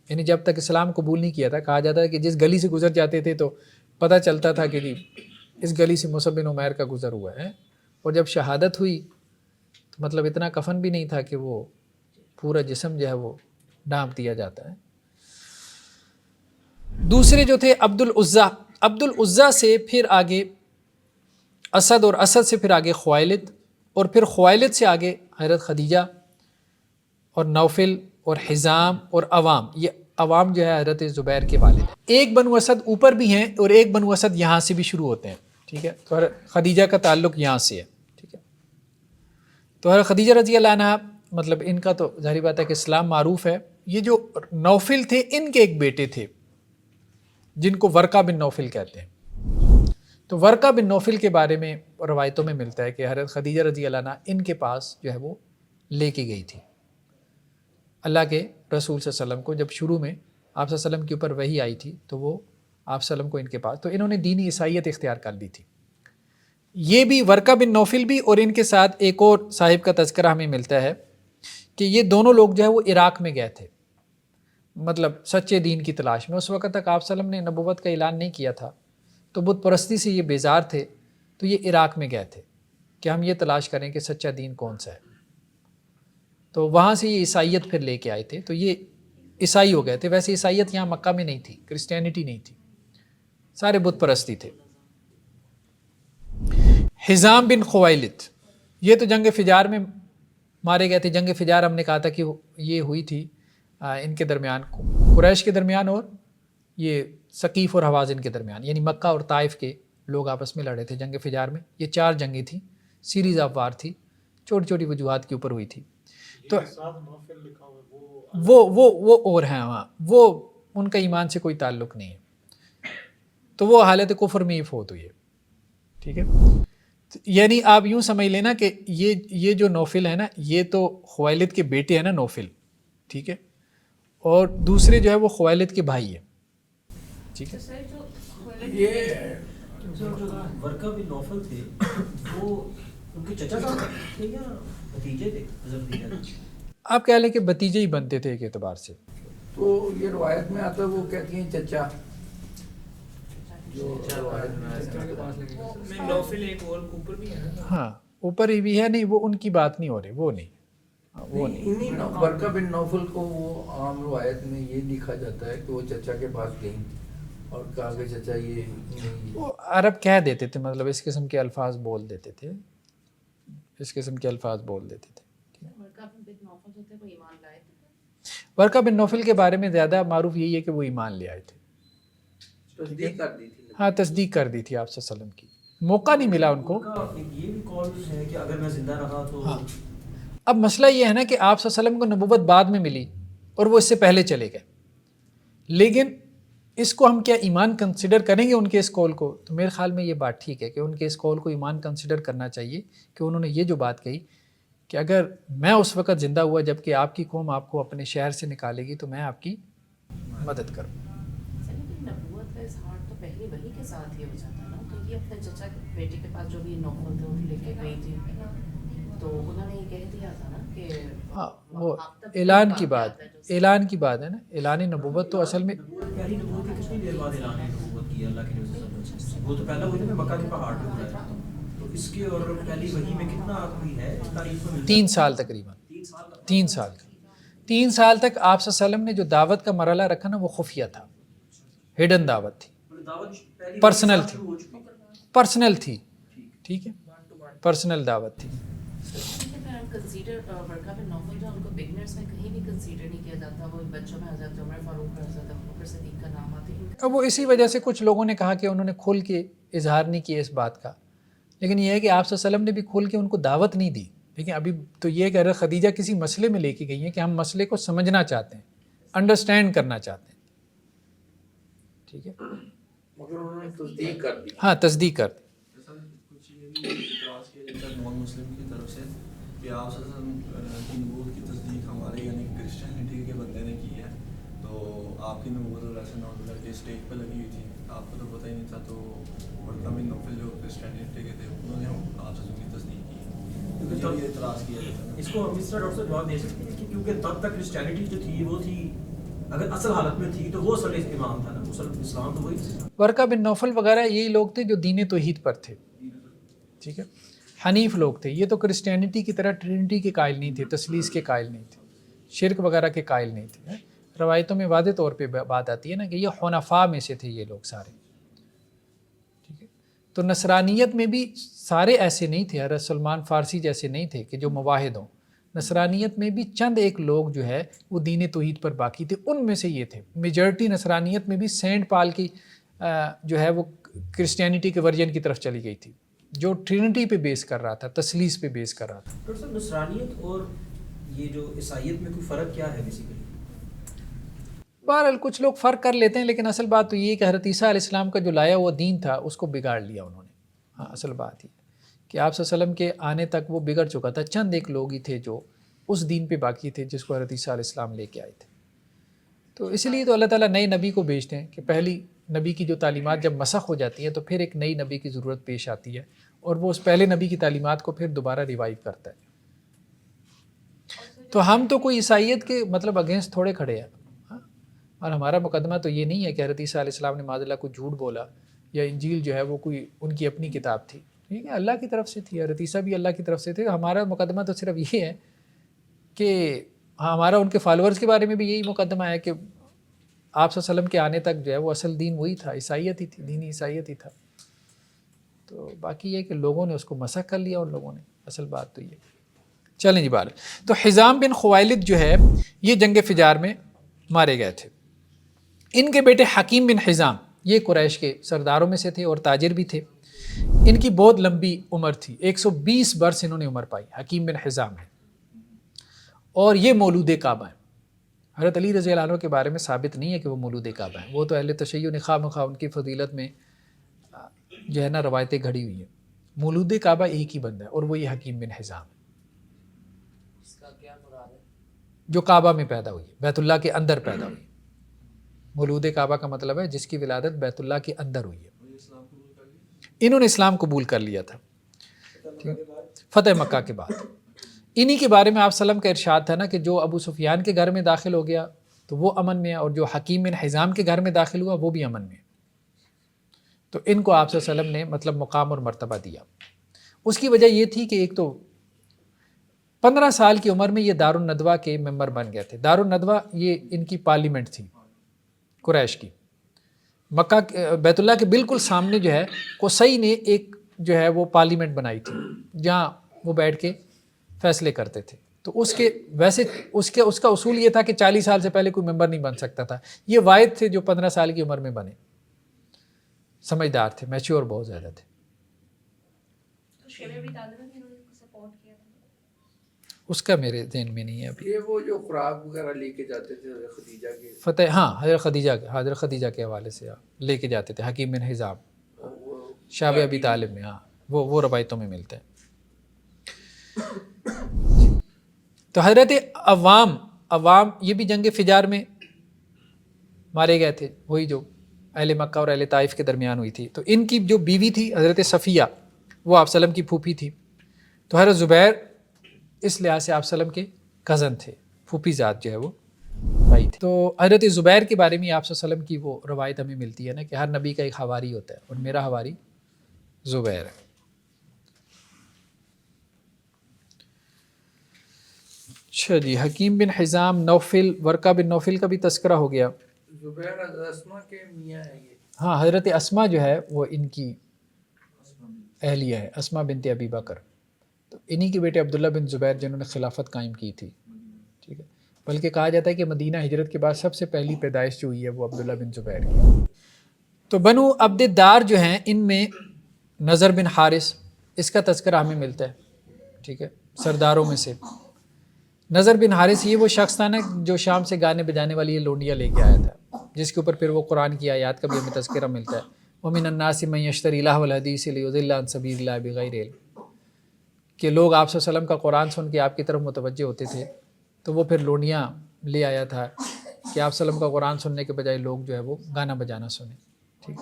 یعنی جب تک اسلام قبول نہیں کیا تھا، کہا جاتا ہے کہ جس گلی سے گزر جاتے تھے تو پتہ چلتا تھا کہ جی اس گلی سے مصعب بن عمیر کا گزر ہوا ہے، اور جب شہادت ہوئی تو مطلب اتنا کفن بھی نہیں تھا کہ وہ پورا جسم جو ہے وہ ڈھانپ دیا جاتا ہے۔ دوسرے جو تھے عبد العزا سے پھر آگے اسد، اور اسد سے پھر آگے خوائلد، اور پھر خوائلد سے آگے حضرت خدیجہ اور نوفل اور حزام اور عوام، یہ عوام جو ہے حضرت زبیر کے والد ہیں. ایک بنو اسد اوپر بھی ہیں اور ایک بنو اسد یہاں سے بھی شروع ہوتے ہیں. ٹھیک ہے, تو خدیجہ کا تعلق یہاں سے ہے. ٹھیک ہے, تو حضرت خدیجہ رضی اللہ عنہ مطلب ان کا تو ظاہری بات ہے کہ اسلام معروف ہے. یہ جو نوفل تھے ان کے ایک بیٹے تھے جن کو ورقہ بن نوفل کہتے ہیں. تو ورقہ بن نوفل کے بارے میں روایتوں میں ملتا ہے کہ حضرت خدیجہ رضی اللہ عنہ ان کے پاس جو ہے وہ لے کے گئی تھی اللہ کے رسول صلی اللہ علیہ وسلم کو. جب شروع میں آپ صلی اللہ علیہ وسلم کے اوپر وحی آئی تھی تو وہ آپ صلی اللہ علیہ وسلم کو ان کے پاس, تو انہوں نے دینی عیسائیت اختیار کر لی تھی. یہ بھی ورقہ بن نوفل بھی, اور ان کے ساتھ ایک اور صاحب کا تذکرہ ہمیں ملتا ہے کہ یہ دونوں لوگ جو ہے وہ عراق میں گئے تھے مطلب سچے دین کی تلاش میں. اس وقت تک آپ صلی اللہ علیہ وسلم نے نبوت کا اعلان نہیں کیا تھا, تو بت پرستی سے یہ بیزار تھے, تو یہ عراق میں گئے تھے کہ ہم یہ تلاش کریں کہ سچا دین کون سا ہے. تو وہاں سے یہ عیسائیت پھر لے کے آئے تھے, تو یہ عیسائی ہو گئے تھے. ویسے عیسائیت یہاں مکہ میں نہیں تھی, کرسچینٹی نہیں تھی, سارے بت پرستی تھے. حزام بن خویلد, یہ تو جنگ فجار میں مارے گئے تھے. جنگ فجار ہم نے کہا تھا کہ یہ ہوئی تھی ان کے درمیان, قریش کے درمیان اور یہ ثقیف اور حوازن کے درمیان, یعنی مکہ اور طائف کے لوگ آپس میں لڑے تھے جنگ فجار میں. یہ 4 جنگیں تھیں, سیریز آف وار تھی, چھوٹی چھوٹی وجوہات کے اوپر ہوئی تھی. تو وہ اور ہیں وہاں, وہ ان کا ایمان سے کوئی تعلق نہیں ہے, تو وہ حالت کفر میں ہی فوت ہوئی ہے. ٹھیک ہے, یعنی آپ یوں سمجھ لینا کہ یہ جو نوفل ہے نا, یہ تو خویلد کے بیٹے ہیں نا نوفل. ٹھیک ہے, اور دوسرے جو ہے وہ خویلد کے بھائی ہیں. ٹھیک ہے, یہ ورقہ بن نوفل تھے وہ ان کے چچا صاحب تھے یا بھتیجے تھے حضرت خدیجہ؟ آپ کہہ لیں کہ بھتیجے ہی بنتے تھے ایک اعتبار سے. تو یہ روایت میں آتا ہے وہ کہتی ہیں چچا, جو روایت میں نوفل ایک اور اوپر بھی ہے نا. ہاں اوپر ہی بھی ہے, نہیں وہ ان کی بات نہیں ہو رہی, وہ نہیں. ورقہ بن نوفل کو وہ عام روایت میں یہ لکھا جاتا ہے کہ وہ چچا کے پاس گئیں اور کہا کہ چچا یہ وہ عرب کہہ دیتے تھے, مطلب اس قسم کے الفاظ بول دیتے تھے, اس قسم کے الفاظ بول دیتے تھے. ورقہ بن نوفل کے بارے میں زیادہ معروف یہی ہے کہ وہ ایمان لے آئے تھے. تصدیق کر دی تھی. ہاں تصدیق کر دی تھی آپ صلی اللہ علیہ وسلم کی, موقع نہیں ملا ان کو. یہ بھی قول ہے کہ اگر میں زندہ رہا تو ہاں, اب مسئلہ یہ ہے نا کہ آپ صلی اللہ علیہ وسلم کو نبوت بعد میں ملی اور وہ اس سے پہلے چلے گئے, لیکن اس کو ہم کیا ایمان کنسیڈر کریں گے ان کے اس قول کو؟ تو میرے خیال میں یہ بات ٹھیک ہے کہ ان کے اس قول کو ایمان کنسیڈر کرنا چاہیے کہ انہوں نے یہ جو بات کہی کہ اگر میں اس وقت زندہ ہوا جب کہ آپ کی قوم آپ کو اپنے شہر سے نکالے گی تو میں آپ کی مدد کروں. نبوت کا اظہار تو پہلے وہی کے ساتھ ہی ہو جاتا ہے نا, تو یہ اپنے چچا کے بیٹے کے پاس جو بھی نوفل تھے وہ لے کے گئی تھی, تو انہوں نے یہ کہہ دیا تھا نا کہ ہاں وہ اعلان کی بات ہے نا, اعلان نبوت تو اصل میں پہلی نبوت کی کتنی دیر بعد اعلان نبوت کی اللہ کے نبی صلی اللہ علیہ وسلم؟ وہ تو پہلا وہی نا مکہ کے پہاڑ پہ ہوا تھا, تو اس کی اور پہلی وحی میں کتنا کوئی ہے تاریخ میں 3 سال تقریباً, 3 سال تک آپ صلی اللہ علیہ وسلم نے جو دعوت کا مرحلہ رکھا نا وہ خفیہ تھا, ہڈن دعوت تھی, پرسنل تھی. ٹھیک ہے, پرسنل دعوت تھی. کنسیڈر ورقہ بن نوفل جو ان کو بگنرز میں کہیں بھی کنسیڈر نہیں کیا جاتا, وہ بچوں میں حضرت عمر فاروق اور حضرت ابوبکر صدیق کا نام آتے ہیں. اب وہ اسی وجہ سے کچھ لوگوں نے کہا کہ انہوں نے کھل کے اظہار نہیں کیا اس بات کا, لیکن یہ ہے کہ آپ صلی اللہ علیہ وسلم نے بھی کھل کے ان کو دعوت نہیں دی. لیکن ابھی تو یہ کہ حضرت خدیجہ کسی مسئلے میں لے کے گئی ہیں کہ ہم مسئلے کو سمجھنا چاہتے ہیں, انڈرسٹینڈ کرنا چاہتے ہیں. ٹھیک ہے, مگر انہوں نے تصدیق کر دی. ہاں تصدیق کر دی. کچھ یہ بھی اعتراض کیا جاتا ہے نان مسلم کی طرف سے کہ آپ صلی اللہ علیہ وسلم کی نبوت کی تصدیق ہمارے یعنی کرسچینٹی کے بندے نے کی ہے, تو آپ کی نبوت اور ایسے نام کر کے اسٹیج پہ لگی ہوئی تھی, آپ کو تو پتہ ہی نہیں تھا. تو ورقہ بن نوفل جو کرسچینٹی کے تھے انہوں نے آپ صلی اللہ علیہ وسلم کی تصدیق کی, تو یہ اعتراض کیا جاتا ہے. اس کو مسٹر ڈاکٹر جواب دے سکتے ہیں کہ کیونکہ تب تک کرسچینٹی جو تھی وہ تھی اگر اصل حالت میں تھی تو وہ اصل امام تھا نا, اصل اسلام تو وہی تھا. ورقہ بن نوفل وغیرہ یہی لوگ تھے جو دین توحید پر تھے. ٹھیک ہے, حنیف لوگ تھے. یہ تو کرسچینٹی کی طرح ٹرینٹی کے قائل نہیں تھے, تثلیث کے قائل نہیں تھے, شرک وغیرہ کے قائل نہیں تھے. روایتوں میں واضح طور پہ بات آتی ہے نا کہ یہ حنفاء میں سے تھے یہ لوگ سارے. ٹھیک ہے, تو نصرانیت میں بھی سارے ایسے نہیں تھے, حضرت سلمان فارسی جیسے نہیں تھے کہ جو مواحد ہوں. نصرانیت میں بھی چند ایک لوگ جو ہے وہ دین توحید پر باقی تھے، ان میں سے یہ تھے۔ میجورٹی نصرانیت میں بھی سینٹ پال کی جو ہے وہ کرسچینٹی کے ورژن کی طرف چلی گئی تھی، جو ٹرینٹی پہ بیس کر رہا تھا، تثلیث پہ بیس کر رہا تھا۔ ڈاکٹر صاحب نصرانیت اور یہ جو عیسائیت میں کوئی فرق کیا ہے بیسیکلی؟ بہرحال کچھ لوگ فرق کر لیتے ہیں، لیکن اصل بات تو یہ کہ حضرت عیسیٰ علیہ السلام کا جو لایا ہوا دین تھا اس کو بگاڑ لیا انہوں نے۔ ہاں اصل بات یہ کہ آپ صلی اللہ علیہ وسلم کے آنے تک وہ بگڑ چکا تھا، چند ایک لوگ ہی تھے جو اس دین پہ باقی تھے جس کو حضرت عیسیٰ علیہ السلام لے کے آئے تھے۔ تو اس لیے تو اللہ تعالیٰ نئے نبی کو بھیجتے ہیں کہ پہلی نبی کی جو تعلیمات جب مسخ ہو جاتی ہیں تو پھر ایک نئی نبی کی ضرورت پیش آتی ہے، اور وہ اس پہلے نبی کی تعلیمات کو پھر دوبارہ ریوائیو کرتا ہے۔ تو ہم تو کوئی عیسائیت کے مطلب اگینسٹ تھوڑے کھڑے ہیں، اور ہمارا مقدمہ تو یہ نہیں ہے کہ حضرت عیسیٰ علیہ السلام نے معاذ اللہ کو جھوٹ بولا، یا انجیل جو ہے وہ کوئی ان کی اپنی کتاب تھی، ٹھیک ہے، اللہ کی طرف سے تھی، حضرت عیسیٰ بھی اللہ کی طرف سے تھے۔ ہمارا مقدمہ تو صرف یہ ہے کہ ہمارا ان کے فالورز کے بارے میں بھی یہی مقدمہ ہے کہ آپ صلی اللہ علیہ وسلم کے آنے تک جو ہے وہ اصل دین وہی تھا، عیسائیت ہی تھی، دینی عیسائیت ہی تھا۔ تو باقی یہ کہ لوگوں نے اس کو مسخ کر لیا، ان لوگوں نے، اصل بات تو یہ۔ چلیں جی بار، تو حزام بن خوائلد جو ہے یہ جنگ فجار میں مارے گئے تھے۔ ان کے بیٹے حکیم بن حزام یہ قریش کے سرداروں میں سے تھے اور تاجر بھی تھے۔ ان کی بہت لمبی عمر تھی، 120 برس انہوں نے عمر پائی، حکیم بن حزام نے، اور یہ مولود کعبہ ہیں۔ حضرت علی رضی اللہ عنہ کے بارے میں ثابت نہیں ہے کہ وہ مولود کعبہ ہیں، وہ تو اہل تشیع نے خواہ مخواہ ان کی فضیلت میں جو ہے نا روایتیں گھڑی ہوئی ہیں۔ مولود کعبہ ایک ہی بندہ ہے اور وہ یہ حکیم بن حزام ہے، اس کا کیا مراد ہے؟ جو کعبہ میں پیدا ہوئی ہے، بیت اللہ کے اندر پیدا ہوئی ہے۔ مولود کعبہ کا مطلب ہے جس کی ولادت بیت اللہ کے اندر ہوئی ہے۔ انہوں نے اسلام قبول کر لیا تھا فتح مکہ کے بعد۔ انہی کے بارے میں آپ صلی اللہ علیہ وسلم کا ارشاد تھا نا کہ جو ابو سفیان کے گھر میں داخل ہو گیا تو وہ امن میں ہے، اور جو حکیم بن حزام کے گھر میں داخل ہوا وہ بھی امن میں ہے۔ تو ان کو آپ صلی اللہ علیہ وسلم نے مطلب مقام اور مرتبہ دیا۔ اس کی وجہ یہ تھی کہ ایک تو 15 سال کی عمر میں یہ دارالندوہ کے ممبر بن گئے تھے۔ دارالندوہ یہ ان کی پارلیمنٹ تھی قریش کی۔ مکہ بیت اللہ کے بالکل سامنے جو ہے قصی نے ایک جو ہے وہ پارلیمنٹ بنائی تھی جہاں وہ بیٹھ کے فیصلے کرتے تھے۔ تو اس کے ویسے اس کا اصول یہ تھا کہ 40 سال سے پہلے کوئی ممبر نہیں بن سکتا تھا۔ یہ واحد تھے جو 15 سال کی عمر میں بنے، سمجھدار تھے، میچور بہت زیادہ تھے۔ تو شیب ابی طالب نے انہوں نے سپورٹ کیا تھا، اس کا میرے ذہن میں نہیں ہے ابھی۔ یہ وہ جو خوراک وغیرہ لے کے جاتے تھے حضرت خدیجہ کے، فتح، ہاں حضرت خدیجہ کے حوالے سے لے کے جاتے تھے، حکیم بن حزام، وہ شاب ابی طالب میں، ہاں وہ روایتوں میں ملتے ہیں۔ تو حضرت عوام یہ بھی جنگ فجار میں مارے گئے تھے، وہی جو اہل مکہ اور اہل طائف کے درمیان ہوئی تھی۔ تو ان کی جو بیوی تھی حضرت صفیہ، وہ آپ صلی اللہ علیہ وسلم کی پھوپھی تھی۔ تو حضرت زبیر اس لحاظ سے آپ صلی اللہ علیہ وسلم کے کزن تھے، پھوپھی ذات جو ہے وہ بھائی تھے۔ تو حضرت زبیر کے بارے میں آپ صلی اللہ علیہ وسلم کی وہ روایت ہمیں ملتی ہے نا کہ ہر نبی کا ایک حواری ہوتا ہے، اور میرا حواری زبیر ہے۔ اچھا جی، حکیم بن حزام، نوفل، ورقہ بن نوفل کا بھی تذکرہ ہو گیا۔ زبیر اسما کے میاں ہیں یہ۔ ہاں، حضرت اسما جو ہے وہ ان کی اہلیہ ہے، اسما بنت ابی بکر۔ تو انہی کے بیٹے عبداللہ بن زبیر جنہوں نے خلافت قائم کی تھی، ٹھیک ہے۔ بلکہ کہا جاتا ہے کہ مدینہ ہجرت کے بعد سب سے پہلی پیدائش جو ہوئی ہے وہ عبداللہ بن زبیر کی۔ تو بنو عبد الدار جو ہیں ان میں نضر بن حارث، اس کا تذکرہ ہمیں ملتا ہے، ٹھیک ہے، سرداروں میں سے۔ نضر بن حارث یہ وہ شخص تھا نا جو شام سے گانے بجانے والی یہ لونڈیاں لے کے آیا تھا، جس کے اوپر پھر وہ قرآن کی آیات کا بھی ہمیں تذکرہ ملتا ہے۔ وَمِنَ النَّاسِ مَن يَشْتَرِي لَهْوَ الْحَدِيثِ لِيُضِلَّ عَن سَبِيلِ اللَّهِ بِغَيْرِ علم، کہ لوگ آپ صلی اللہ علیہ وسلم کا قرآن سن کے آپ کی طرف متوجہ ہوتے تھے، تو وہ پھر لونڈیاں لے آیا تھا کہ آپ صلی اللہ علیہ وسلم کا قرآن سننے کے بجائے لوگ جو ہے وہ گانا بجانا سنیں، ٹھیک۔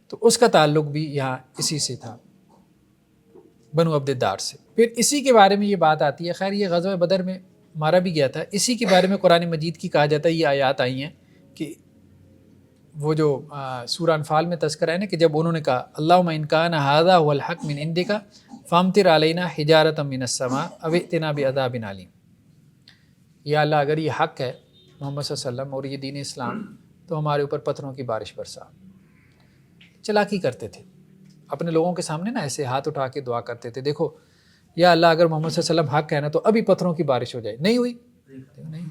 تو اس کا تعلق بھی یہاں اسی سے تھا، بنو عبد الدار سے۔ پھر اسی کے بارے میں یہ بات آتی ہے، خیر یہ غزوہ بدر میں مارا بھی گیا تھا، اسی کے بارے میں قرآن مجید کی کہا جاتا ہے، یہ آیات آئی ہیں کہ وہ جو سورہ انفال میں تذکرہ ہے نا کہ جب انہوں نے کہا اللہم ان کان ھذا ھو الحق من عندک فامطر علینا حجارۃ من السماء او ائتنا بعذاب علیم، یا اللہ اگر یہ حق ہے محمد صلی اللہ علیہ وسلم اور یہ دین اسلام تو ہمارے اوپر پتھروں کی بارش برسا۔ چلاکی کرتے تھے اپنے لوگوں کے سامنے نا، ایسے ہاتھ اٹھا کے دعا کرتے تھے۔ دیکھو یا اللہ اگر محمد صلی اللہ علیہ وسلم حق ہے نا تو ابھی پتھروں کی بارش ہو جائے. نہیں ہوئی, نہیں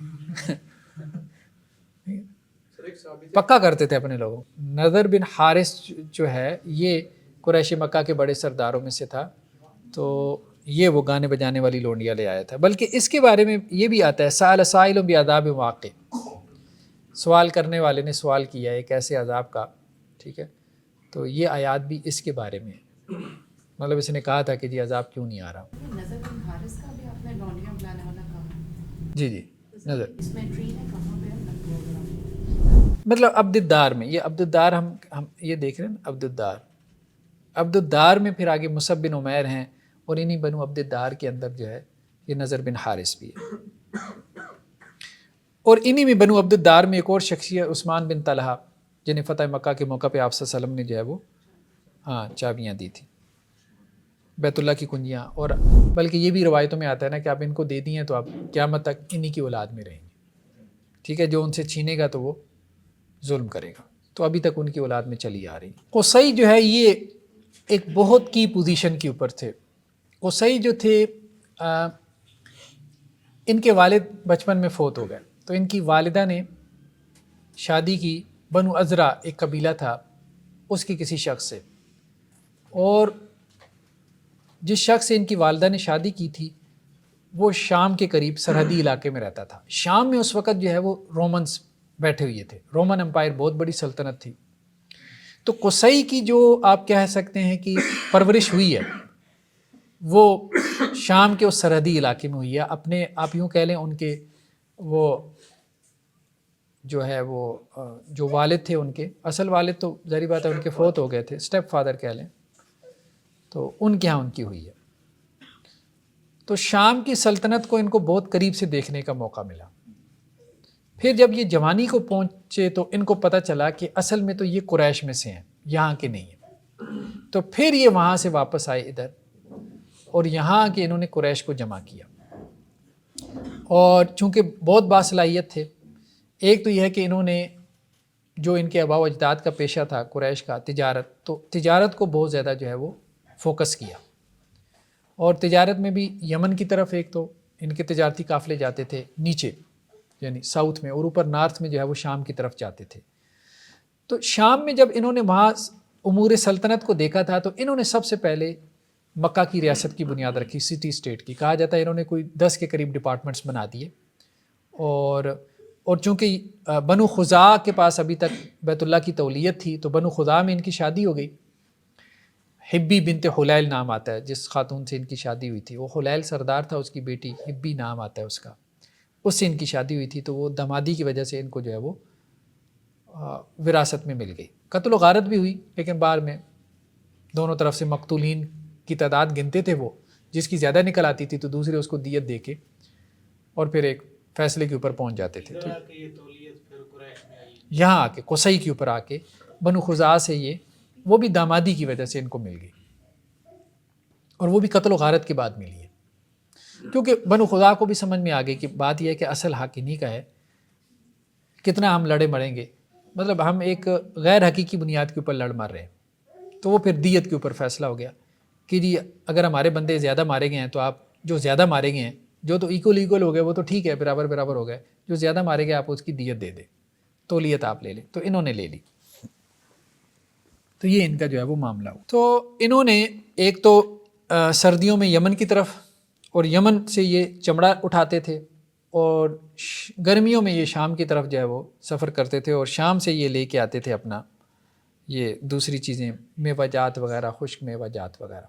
پکا کرتے تھے اپنے لوگوں. نضر بن حارث جو ہے یہ قریش مکہ کے بڑے سرداروں میں سے تھا, تو یہ وہ گانے بجانے والی لونڈیاں لے آیا تھا. بلکہ اس کے بارے میں یہ بھی آتا ہے سأل سائل بعذاب واقع, سوال کرنے والے نے سوال کیا ایک ایسے عذاب کا, ٹھیک ہے. تو یہ آیات بھی اس کے بارے میں ہے, مطلب اس نے کہا تھا کہ جی عذاب کیوں نہیں آ رہا. نظر بن حارث کا بھی آپ نے لونڈیاں بلانے والا کہا, جی جی نظر, اس میں ٹری ہے کہاں پہ ہے؟ مطلب عبد الدار میں, یہ عبد الدار ہم یہ دیکھ رہے ہیں نا, عبد الدار میں پھر آگے مصعب بن عمیر ہیں, اور انہی بنو عبد الدار کے اندر جو ہے یہ نضر بن حارث بھی ہے. اور انہی میں بنو عبد الدار میں ایک اور شخصیت عثمان بن طلحہ جنہیں فتح مکہ کے موقع پہ آپ صلی اللہ علیہ وسلم نے جو ہے وہ چابیاں دی تھیں, بیت اللہ کی کنجیاں. اور بلکہ یہ بھی روایتوں میں آتا ہے نا کہ آپ ان کو دے دی ہیں تو آپ قیامت تک انہی کی اولاد میں رہیں گے, ٹھیک ہے. جو ان سے چھینے گا تو وہ ظلم کرے گا. تو ابھی تک ان کی اولاد میں چلی آ رہی. قصی جو ہے یہ ایک بہت کی پوزیشن کے اوپر تھے. قصی جو تھے ان کے والد بچپن میں فوت ہو گئے, تو ان کی والدہ نے شادی کی بنو ازرا ایک قبیلہ تھا اس کی کسی شخص سے, اور جس شخص سے ان کی والدہ نے شادی کی تھی وہ شام کے قریب سرحدی علاقے میں رہتا تھا. شام میں اس وقت جو ہے وہ رومنس بیٹھے ہوئے تھے, رومن امپائر بہت بڑی سلطنت تھی. تو قصی کی جو آپ کہہ سکتے ہیں کہ پرورش ہوئی ہے وہ شام کے اس سرحدی علاقے میں ہوئی ہے. اپنے آپ یوں کہہ لیں ان کے وہ جو ہے وہ جو والد تھے ان کے اصل والد تو ظاہری بات ہے ان کے فوت ہو گئے تھے, اسٹیپ فادر کہہ لیں, تو ان کے یہاں ان کی ہوئی ہے. تو شام کی سلطنت کو ان کو بہت قریب سے دیکھنے کا موقع ملا. پھر جب یہ جوانی کو پہنچے تو ان کو پتہ چلا کہ اصل میں تو یہ قریش میں سے ہیں, یہاں کے نہیں ہیں. تو پھر یہ وہاں سے واپس آئے ادھر, اور یہاں کے انہوں نے قریش کو جمع کیا. اور چونکہ بہت باصلاحیت تھے, ایک تو یہ ہے کہ انہوں نے جو ان کے آباء و اجداد کا پیشہ تھا قریش کا تجارت, تو تجارت کو بہت زیادہ جو ہے وہ فوکس کیا. اور تجارت میں بھی یمن کی طرف ایک تو ان کے تجارتی قافلے جاتے تھے نیچے یعنی ساؤتھ میں, اور اوپر نارتھ میں جو ہے وہ شام کی طرف جاتے تھے. تو شام میں جب انہوں نے وہاں امور سلطنت کو دیکھا تھا تو انہوں نے سب سے پہلے مکہ کی ریاست کی بنیاد رکھی, سٹی اسٹیٹ کی. کہا جاتا ہے انہوں نے کوئی 10 کے قریب ڈپارٹمنٹس بنا دیے. اور چونکہ بنو خزاع کے پاس ابھی تک بیت اللہ کی تولیت تھی تو بنو خزاع میں ان کی شادی ہو گئی. حبی بنت حلیل نام آتا ہے جس خاتون سے ان کی شادی ہوئی تھی, وہ حلیل سردار تھا, اس کی بیٹی حبی نام آتا ہے اس کا, اس سے ان کی شادی ہوئی تھی. تو وہ دمادی کی وجہ سے ان کو جو ہے وہ وراثت میں مل گئی. قتل و غارت بھی ہوئی, لیکن بعد میں دونوں طرف سے مقتولین کی تعداد گنتے تھے وہ, جس کی زیادہ نکل آتی تھی تو دوسرے اس کو دیت دے کے اور پھر ایک فیصلے کے اوپر پہنچ جاتے تھے. یہاں آ کے قصی کے اوپر آ کے بنو خزاع سے یہ وہ بھی دامادی کی وجہ سے ان کو مل گئی, اور وہ بھی قتل و غارت کے بعد ملی ہے. کیونکہ بنو خزاع کو بھی سمجھ میں آ گئی کہ بات یہ ہے کہ اصل حق انہی کا ہے, کتنا ہم لڑے مریں گے, مطلب ہم ایک غیر حقیقی بنیاد کے اوپر لڑ مر رہے ہیں. تو وہ پھر دیت کے اوپر فیصلہ ہو گیا کہ جی اگر ہمارے بندے زیادہ مارے گئے ہیں تو آپ جو زیادہ مارے گئے ہیں, جو تو ایکول ہو گئے وہ تو ٹھیک ہے, برابر ہو گئے, جو زیادہ مارے گئے آپ اس کی دیت دے دیں, تولیت آپ لے لیں. تو انہوں نے لے لی. تو یہ ان کا جو ہے وہ معاملہ ہو. تو انہوں نے ایک تو سردیوں میں یمن کی طرف, اور یمن سے یہ چمڑا اٹھاتے تھے, اور گرمیوں میں یہ شام کی طرف جو ہے وہ سفر کرتے تھے, اور شام سے یہ لے کے آتے تھے اپنا یہ دوسری چیزیں, میوہ جات وغیرہ, خشک میوہ جات وغیرہ.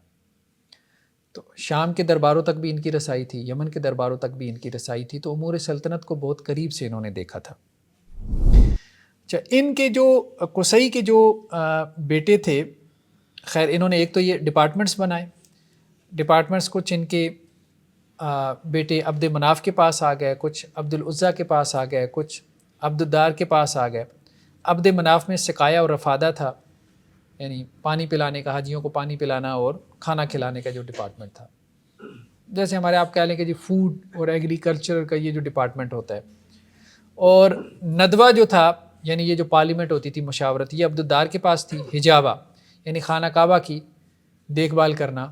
تو شام کے درباروں تک بھی ان کی رسائی تھی, یمن کے درباروں تک بھی ان کی رسائی تھی. تو امور سلطنت کو بہت قریب سے انہوں نے دیکھا تھا. اچھا, ان کے جو قصی کے جو بیٹے تھے, خیر انہوں نے ایک تو یہ ڈپارٹمنٹس بنائے, ڈپارٹمنٹس کچھ ان کے بیٹے عبد مناف کے پاس آ گئے, کچھ عبد العزیٰ کے پاس آ گئے, کچھ عبد الدار کے پاس آ گئے. عبد مناف میں سقایا اور رفادہ تھا, یعنی پانی پلانے کا, حاجیوں کو پانی پلانا اور کھانا کھلانے کا جو ڈپارٹمنٹ تھا. جیسے ہمارے آپ کہہ لیں کہ جی فوڈ اور ایگریکلچر کا یہ جو ڈپارٹمنٹ ہوتا ہے. اور ندوہ جو تھا یعنی یہ جو پارلیمنٹ ہوتی تھی مشاورت, یہ عبد الدار کے پاس تھی. حجابہ یعنی خانہ کعبہ کی دیکھ بھال کرنا,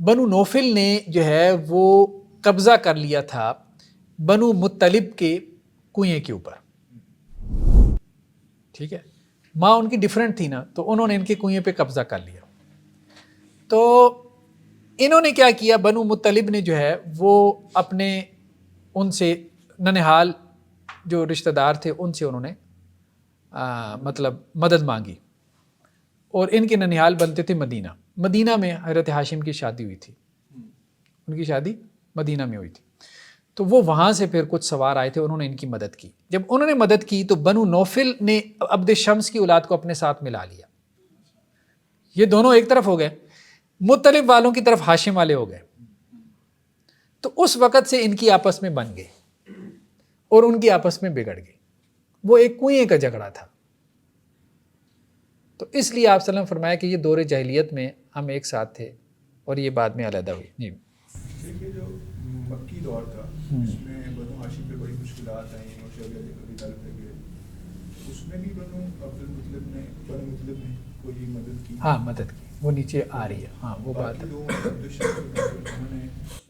بنو نوفل نے جو ہے وہ قبضہ کر لیا تھا بنو مطلب کے کنویں کے اوپر، ٹھیک ہے، ماں ان کی ڈیفرنٹ تھی نا، تو انہوں نے ان کے کنویں پہ قبضہ کر لیا. تو انہوں نے کیا کیا، بنو مطلب نے جو ہے وہ اپنے ان سے ننہال جو رشتہ دار تھے ان سے انہوں نے مطلب مدد مانگی، اور ان کے ننہال بنتے تھے مدینہ میں حضرت ہاشم کی شادی ہوئی تھی، ان کی شادی مدینہ میں ہوئی تھی. تو وہ وہاں سے پھر کچھ سوار آئے تھے، انہوں نے ان کی مدد کی. جب انہوں نے مدد کی تو بنو نوفل نے عبد شمس کی اولاد کو اپنے ساتھ ملا لیا. یہ دونوں ایک طرف ہو گئے، مطلب والوں کی طرف ہاشم والے ہو گئے. تو اس وقت سے ان کی آپس میں بن گئے اور ان کی آپس میں بگڑ گئے. وہ ایک کنویں کا جھگڑا تھا. تو اس لیے آپ صلی اللہ علیہ وسلم فرمایا کہ یہ دور جاہلیت میں ہم ایک ساتھ تھے اور یہ بعد میں علیحدہ ہوئی. جی دیکھیے جو مکی دور تھا اس میں بنو ہاشم پہ بڑی مشکلات آئیں اور شعیب ابی طالب پہ گئے، اس میں بھی بنو مطلب نے کوئی مدد کی. ہاں مدد کی، وہ نیچے آ رہی ہے. ہاں وہ بات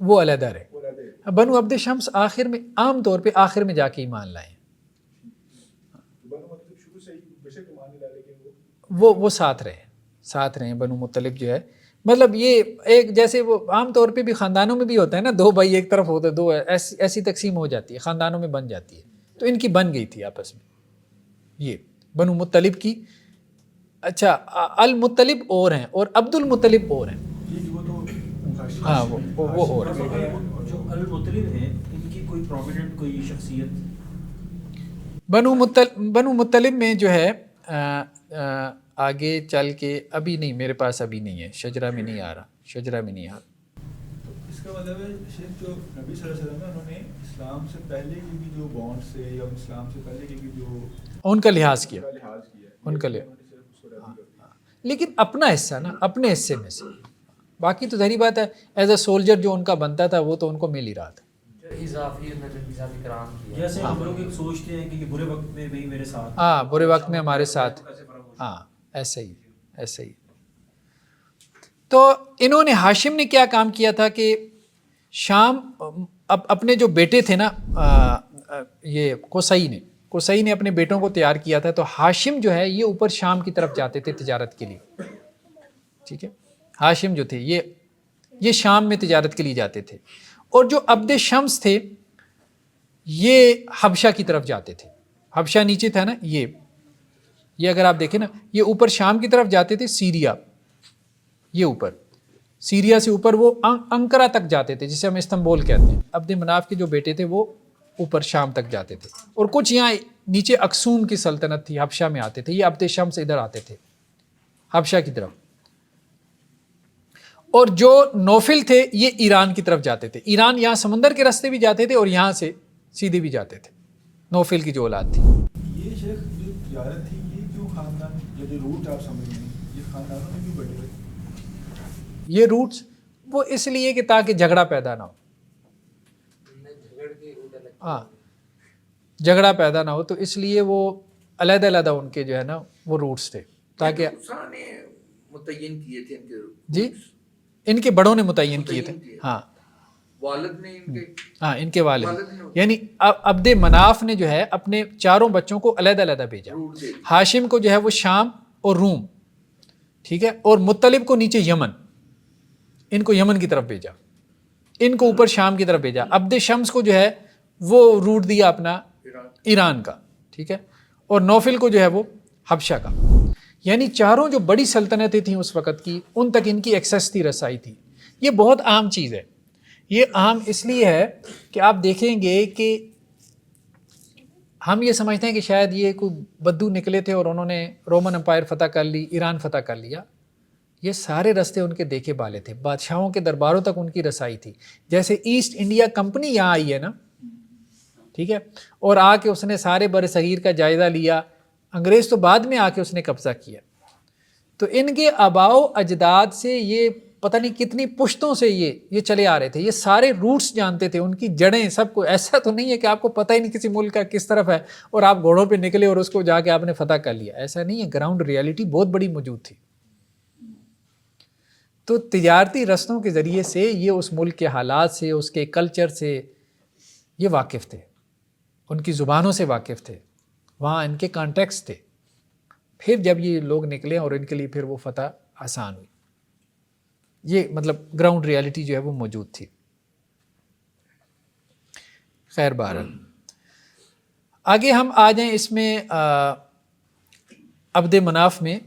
وہ علیحدہ رہے. بنو عبد شمس آخر میں عام طور پہ آخر میں جا کے ایمان لائے. وہ ساتھ رہے بنو مطلب جو ہے، مطلب یہ ایک جیسے وہ عام طور پہ بھی خاندانوں میں بھی ہوتا ہے نا، دو بھائی ایک طرف ہوتے، دو ایسی تقسیم ہو جاتی ہے، خاندانوں میں بن جاتی ہے. تو ان کی بن گئی تھی آپس میں، یہ بنو مطلب کی. اچھا المطلب اور ہیں اور عبد المطلب اور ہیں. ہاں وہ اور جو المطلب ہیں ان کی کوئی پرومیننٹ کوئی شخصیت بنو مطلب میں جو ہے آگے چل کے ابھی نہیں، میرے پاس ابھی نہیں ہے، شجرہ میں نہیں آ رہا. تو اس کا مطلب ہے شیخ جو نبی صلی اللہ علیہ وسلم انہوں نے اسلام سے پہلے کی بھی جو بانڈ سے یا اسلام سے پہلے کی بھی جو ان کا لحاظ کیا، ان کا لحاظ، لیکن اپنا حصہ نا، اپنے حصے میں سے. باقی تو ظاہری بات ہے ایز اے سولجر جو ان کا بنتا تھا وہ تو ان کو مل ہی رہا تھا. اضافی کرام کیا، جیسے ہم لوگ ایک سوچتے ہیں کہ برے وقت میں بھی میرے ساتھ، ہاں برے وقت میں ہمارے ساتھ، ہاں ایسے ہی. تو انہوں نے ہاشم نے کیا کام کیا تھا کہ شام اپنے جو بیٹے تھے نا، یہ قصی نے اپنے بیٹوں کو تیار کیا تھا. تو ہاشم جو ہے یہ اوپر شام کی طرف جاتے تھے تجارت کے لیے، ٹھیک ہے. ہاشم جو تھے یہ شام میں تجارت کے لیے جاتے تھے، اور جو عبد شمس تھے یہ حبشہ کی طرف جاتے تھے. حبشہ نیچے تھا نا، یہ اگر آپ دیکھیں نا، یہ اوپر شام کی طرف جاتے تھے، سیریا، یہ اوپر سیریا سے اوپر وہ انقرہ تک جاتے تھے جسے ہم استنبول کہتے ہیں. عبد مناف کے جو بیٹے تھے وہ اوپر شام تک جاتے تھے، اور کچھ یہاں نیچے اکسوم کی سلطنت تھی، حبشہ میں آتے تھے. یہ عبد شمس ادھر آتے تھے حبشہ کی طرف. اور جو نوفل تھے یہ ایران کی طرف جاتے تھے. ایران یہاں سمندر کے راستے بھی جاتے تھے اور یہاں سے سیدھے بھی جاتے تھے. نوفل کی جو اولاد تھی. یہ شیخ جو تجارت تھی یہ کیوں خاندان، جو روٹ آپ سمجھ رہے ہیں یہ خاندانوں میں کیوں بڑھے ہوئے؟ یہ روٹس وہ اس لیے کہ تاکہ جھگڑا پیدا نہ ہو. ہاں جھگڑا پیدا نہ ہو، تو اس لیے وہ علیحدہ ان کے جو ہے نا وہ روٹس تھے، تاکہ متعین کیے تھے جی ان کے بڑوں نے متعین کیے تھے. ہاں والد نے ان کے والد یعنی عبد مناف نے جو ہے اپنے چاروں بچوں کو علیحدہ بھیجا. ہاشم کو جو ہے وہ شام اور روم، ٹھیک ہے، اور مطلب کو نیچے یمن، ان کو یمن کی طرف بھیجا، ان کو اوپر شام کی طرف بھیجا. عبد شمس کو جو ہے وہ روٹ دیا اپنا ایران کا، ٹھیک ہے، اور نوفل کو جو ہے وہ حبشہ کا. یعنی چاروں جو بڑی سلطنتیں تھیں اس وقت کی، ان تک ان کی ایکسیس تھی، رسائی تھی. یہ بہت عام چیز ہے. یہ عام اس لیے ہے کہ آپ دیکھیں گے کہ ہم یہ سمجھتے ہیں کہ شاید یہ کوئی بدو نکلے تھے اور انہوں نے رومن امپائر فتح کر لی، ایران فتح کر لیا. یہ سارے رستے ان کے دیکھے بالے تھے، بادشاہوں کے درباروں تک ان کی رسائی تھی. جیسے ایسٹ انڈیا کمپنی یہاں آئی ہے نا، ٹھیک ہے، اور آ کے اس نے سارے بر صغیر کا جائزہ لیا. انگریز تو بعد میں آ کے اس نے قبضہ کیا. تو ان کے آباؤ اجداد سے یہ پتہ نہیں کتنی پشتوں سے یہ چلے آ رہے تھے. یہ سارے روٹس جانتے تھے، ان کی جڑیں سب کو. ایسا تو نہیں ہے کہ آپ کو پتہ ہی نہیں کسی ملک کا کس طرف ہے اور آپ گھوڑوں پہ نکلے اور اس کو جا کے آپ نے فتح کر لیا. ایسا نہیں ہے، گراؤنڈ ریالٹی بہت بڑی موجود تھی. تو تجارتی رستوں کے ذریعے سے یہ اس ملک کے حالات سے، اس کے کلچر سے یہ واقف تھے، ان کی زبانوں سے واقف تھے، وہاں ان کے کانٹیکس تھے. پھر جب یہ لوگ نکلے اور ان کے لیے پھر وہ فتح آسان ہوئی. یہ مطلب گراؤنڈ ریالٹی جو ہے وہ موجود تھی. خیر بہرحال آگے ہم آ جائیں اس میں عبد مناف میں.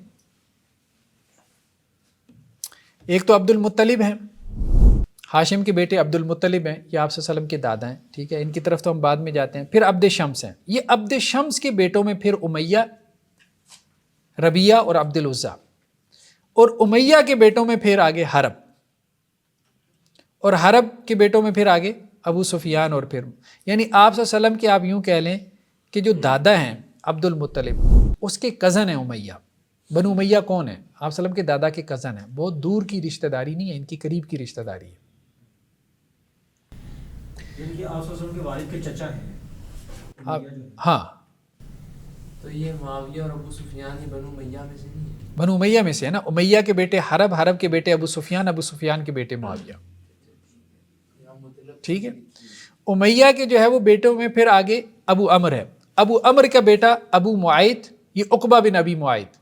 ایک تو عبد المطلب ہیں، ہاشم کے بیٹے عبد المطلب ہیں، یہ آپ صلی اللہ علیہ وسلم کے دادا ہیں. ٹھیک ہے، ان کی طرف تو ہم بعد میں جاتے ہیں. پھر عبد شمس ہیں. یہ عبد شمس کے بیٹوں میں پھر امیہ، ربیہ اور عبد العزیٰ، اور امیہ کے بیٹوں میں پھر آگے حرب، اور حرب کے بیٹوں میں پھر آگے ابو سفیان، اور پھر یعنی آپ صلی اللہ علیہ وسلم کے آپ یوں کہہ لیں کہ جو دادا ہیں عبد المطلب، اس کے کزن ہیں امیہ. بنو امیہ کون ہے؟ آپ صلی اللہ علیہ وسلم کے دادا کے کزن ہیں. بہت دور کی رشتہ داری نہیں ہے، ان کی قریب کی رشتہ داری ہے. یعنی کہ آپ صلی اللہ علیہ وسلم کے والد کے چچا ہیں. ہاں، تو یہ معاویہ اور ابو سفیان یہ بنو امیہ میں سے نہیں ہے؟ بنو امیہ میں سے ہے نا. امیہ کے بیٹے حرب، حرب کے بیٹے ابو سفیان، ابو سفیان کے بیٹے معاویہ. ٹھیک ہے. امیہ کے جو ہے وہ بیٹوں میں پھر آگے ابو عمر ہے. ابو عمر کا بیٹا ابو معیط، یہ عقبہ بن ابی معیط،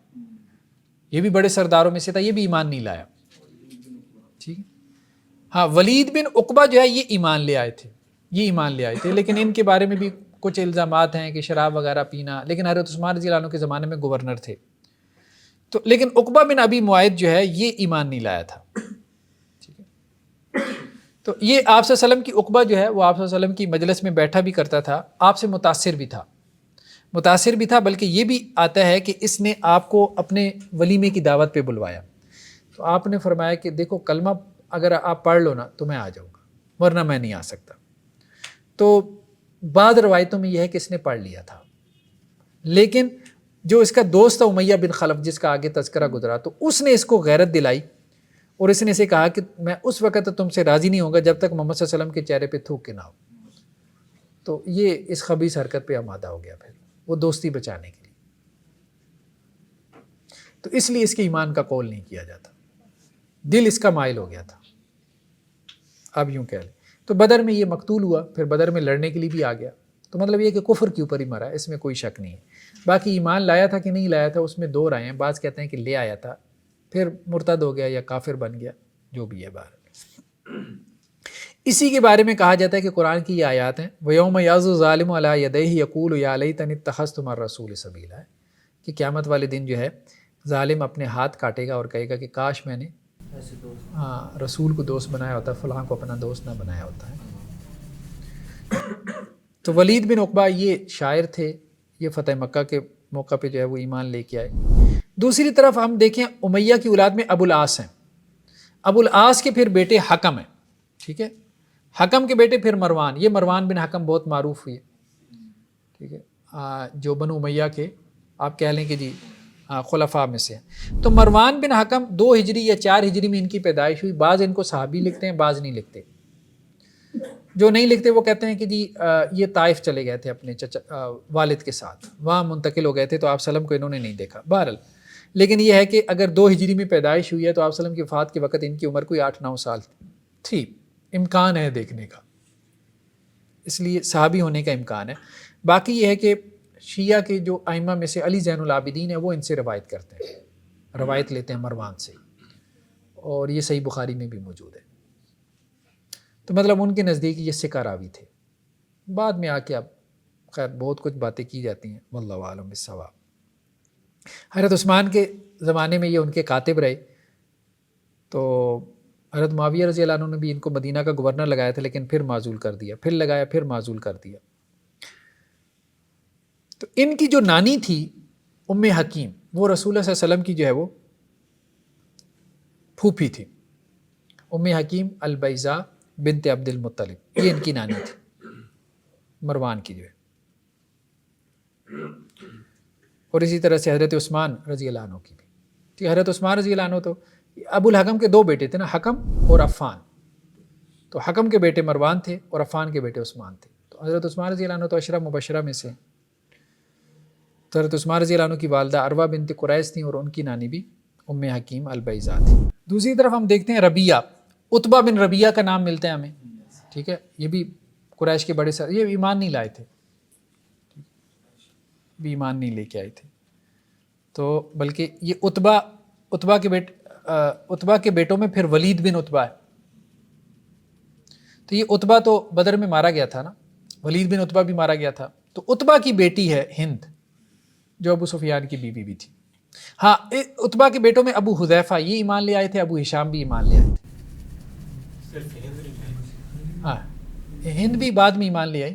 یہ بھی بڑے سرداروں میں سے تھا، یہ بھی ایمان نہیں لایا. ٹھیک ہے. ہاں، ولید بن عقبہ جو ہے یہ ایمان لے آئے تھے، یہ ایمان لے آئے تھے، لیکن ان کے بارے میں بھی کچھ الزامات ہیں کہ شراب وغیرہ پینا، لیکن حضرت عثمان رضی اللہ عنہ کے زمانے میں گورنر تھے. تو لیکن عقبہ بن ابی معیط جو ہے یہ ایمان نہیں لایا تھا. ٹھیک ہے. تو یہ آپ صلی اللہ علیہ وسلم کی عقبہ جو ہے وہ آپ صلی اللہ علیہ وسلم کی مجلس میں بیٹھا بھی کرتا تھا، آپ سے متاثر بھی تھا، بلکہ یہ بھی آتا ہے کہ اس نے آپ کو اپنے ولیمے کی دعوت پہ بلوایا. تو آپ نے فرمایا کہ دیکھو کلمہ اگر آپ پڑھ لو نا تو میں آ جاؤں گا، ورنہ میں نہیں آ سکتا. تو بعض روایتوں میں یہ ہے کہ اس نے پڑھ لیا تھا، لیکن جو اس کا دوست تھا امیہ بن خلف، جس کا آگے تذکرہ گزرا، تو اس نے اس کو غیرت دلائی اور اس نے اسے کہا کہ میں اس وقت تم سے راضی نہیں ہوں گا جب تک محمد صلی اللہ علیہ وسلم کے چہرے پہ تھوک کے نہ ہو. تو یہ اس خبیث حرکت پہ آمادہ ہو گیا پھر وہ دوستی بچانے کے لیے. تو اس لیے اس کے ایمان کا قول نہیں کیا جاتا، دل اس کا مائل ہو گیا تھا. اب یوں کہہ لیں تو بدر میں یہ مقتول ہوا، پھر بدر میں لڑنے کے لیے بھی آ گیا. تو مطلب یہ کہ کفر کے اوپر ہی مرا، اس میں کوئی شک نہیں ہے. باقی ایمان لایا تھا کہ نہیں لایا تھا اس میں دو رائے ہیں. بعض کہتے ہیں کہ لے آیا تھا، پھر مرتد ہو گیا یا کافر بن گیا، جو بھی ہے. بہرحال اسی کے بارے میں کہا جاتا ہے کہ قرآن کی یہ آیات ہیں، وَيَوْمَ يَعْضُ الظَّالِمُ عَلَىٰ يَدَيْهِ يَقُولُ يَا لَيْتَنِي اتَّخَذْتُ مَعَ الرَّسُولِ سَبِيلًا، کہ قیامت والے دن جو ہے ظالم اپنے ہاتھ کاٹے گا اور کہے گا کہ کاش میں نے رسول کو دوست بنایا ہوتا، فلاں کو اپنا دوست نہ بنایا ہوتا ہے. تو ولید بن عقبہ یہ شاعر تھے، یہ فتح مکہ کے موقع پہ جو ہے وہ ایمان لے کے آئے. دوسری طرف ہم دیکھیں امیہ کی اولاد میں ابو العاص ہیں. ابو العاص کے پھر بیٹے حکم ہیں. ٹھیک ہے. حکم کے بیٹے پھر مروان، یہ مروان بن حکم بہت معروف ہوئی ہے. ٹھیک ہے. جو بنو امیہ کے آپ کہہ لیں کہ جی خلفاء میں سے ہیں. تو مروان بن حکم 2 ہجری یا 4 ہجری میں ان کی پیدائش ہوئی. بعض ان کو صحابی لکھتے ہیں، بعض نہیں لکھتے. جو نہیں لکھتے وہ کہتے ہیں کہ جی یہ طائف چلے گئے تھے اپنے چچا والد کے ساتھ، وہاں منتقل ہو گئے تھے، تو آپ صلی اللہ علیہ وسلم کو انہوں نے نہیں دیکھا. بہرحال لیکن یہ ہے کہ اگر 2 ہجری میں پیدائش ہوئی ہے تو آپ صلی اللہ علیہ وسلم کی وفات کے وقت ان کی عمر کوئی 8-9 سال تھی. امکان ہے دیکھنے کا، اس لیے صحابی ہونے کا امکان ہے. باقی یہ ہے کہ شیعہ کے جو ائمہ میں سے علی زین العابدین ہے وہ ان سے روایت کرتے ہیں، روایت لیتے ہیں مروان سے، اور یہ صحیح بخاری میں بھی موجود ہے. تو مطلب ان کے نزدیک یہ سکہ راوی تھے. بعد میں آ کے اب خیر بہت کچھ باتیں کی جاتی ہیں، واللہ اعلم بالصواب. حضرت عثمان کے زمانے میں یہ ان کے کاتب رہے. تو حضرت معاویہ رضی اللہ عنہ نے بھی ان کو مدینہ کا گورنر لگایا تھا، لیکن پھر معزول کر دیا، پھر لگایا، پھر معزول کر دیا. تو ان کی جو نانی تھی ام حکیم، وہ رسول اللہ صلی اللہ علیہ وسلم کی جو ہے وہ پھوپھی تھی. ام حکیم البیضاء بنت عبد المطلب، یہ ان کی نانی تھی مروان کی جو ہے. اور اسی طرح سے حضرت عثمان رضی اللہ عنہ کی بھی. حضرت عثمان رضی اللہ عنہ تو ابو الحکم کے 2 بیٹے تھے نا، حکم اور عفان. تو حکم کے بیٹے مروان تھے اور عفان کے بیٹے عثمان تھے. تو حضرت عثمان رضی اللہ عنہ تو عشرہ مبشرہ میں سے. تو حضرت عثمان رضی اللہ عنہ کی والدہ عروہ بنت قریظ تھیں اور ان کی نانی بھی ام حکیم البیضاء تھی. دوسری طرف ہم دیکھتے ہیں ربیہ، عتبہ بن ربیہ کا نام ملتا ہے ہمیں، ٹھیک ہے، یہ بھی قریش کے بڑے یہ ایمان نہیں لائے تھے، بھی ایمان نہیں لے کے آئے تھے، تو بلکہ یہ عتبہ کے بیٹوں میں پھر ولید بن عتبہ ہے. تو یہ عتبہ تو بدر میں مارا گیا تھا نا، ولید بن عتبہ بھی مارا گیا تھا. تو عتبہ کی بیٹی ہے ہند، جو ابو سفیان کی بیوی بھی تھی. ہاں، عتبہ کے بیٹوں میں ابو حذیفہ یہ ایمان لے آئے تھے، ابو ہشام بھی ایمان لے آئے تھے. ہاں، ہند بھی بعد میں ایمان لے آئی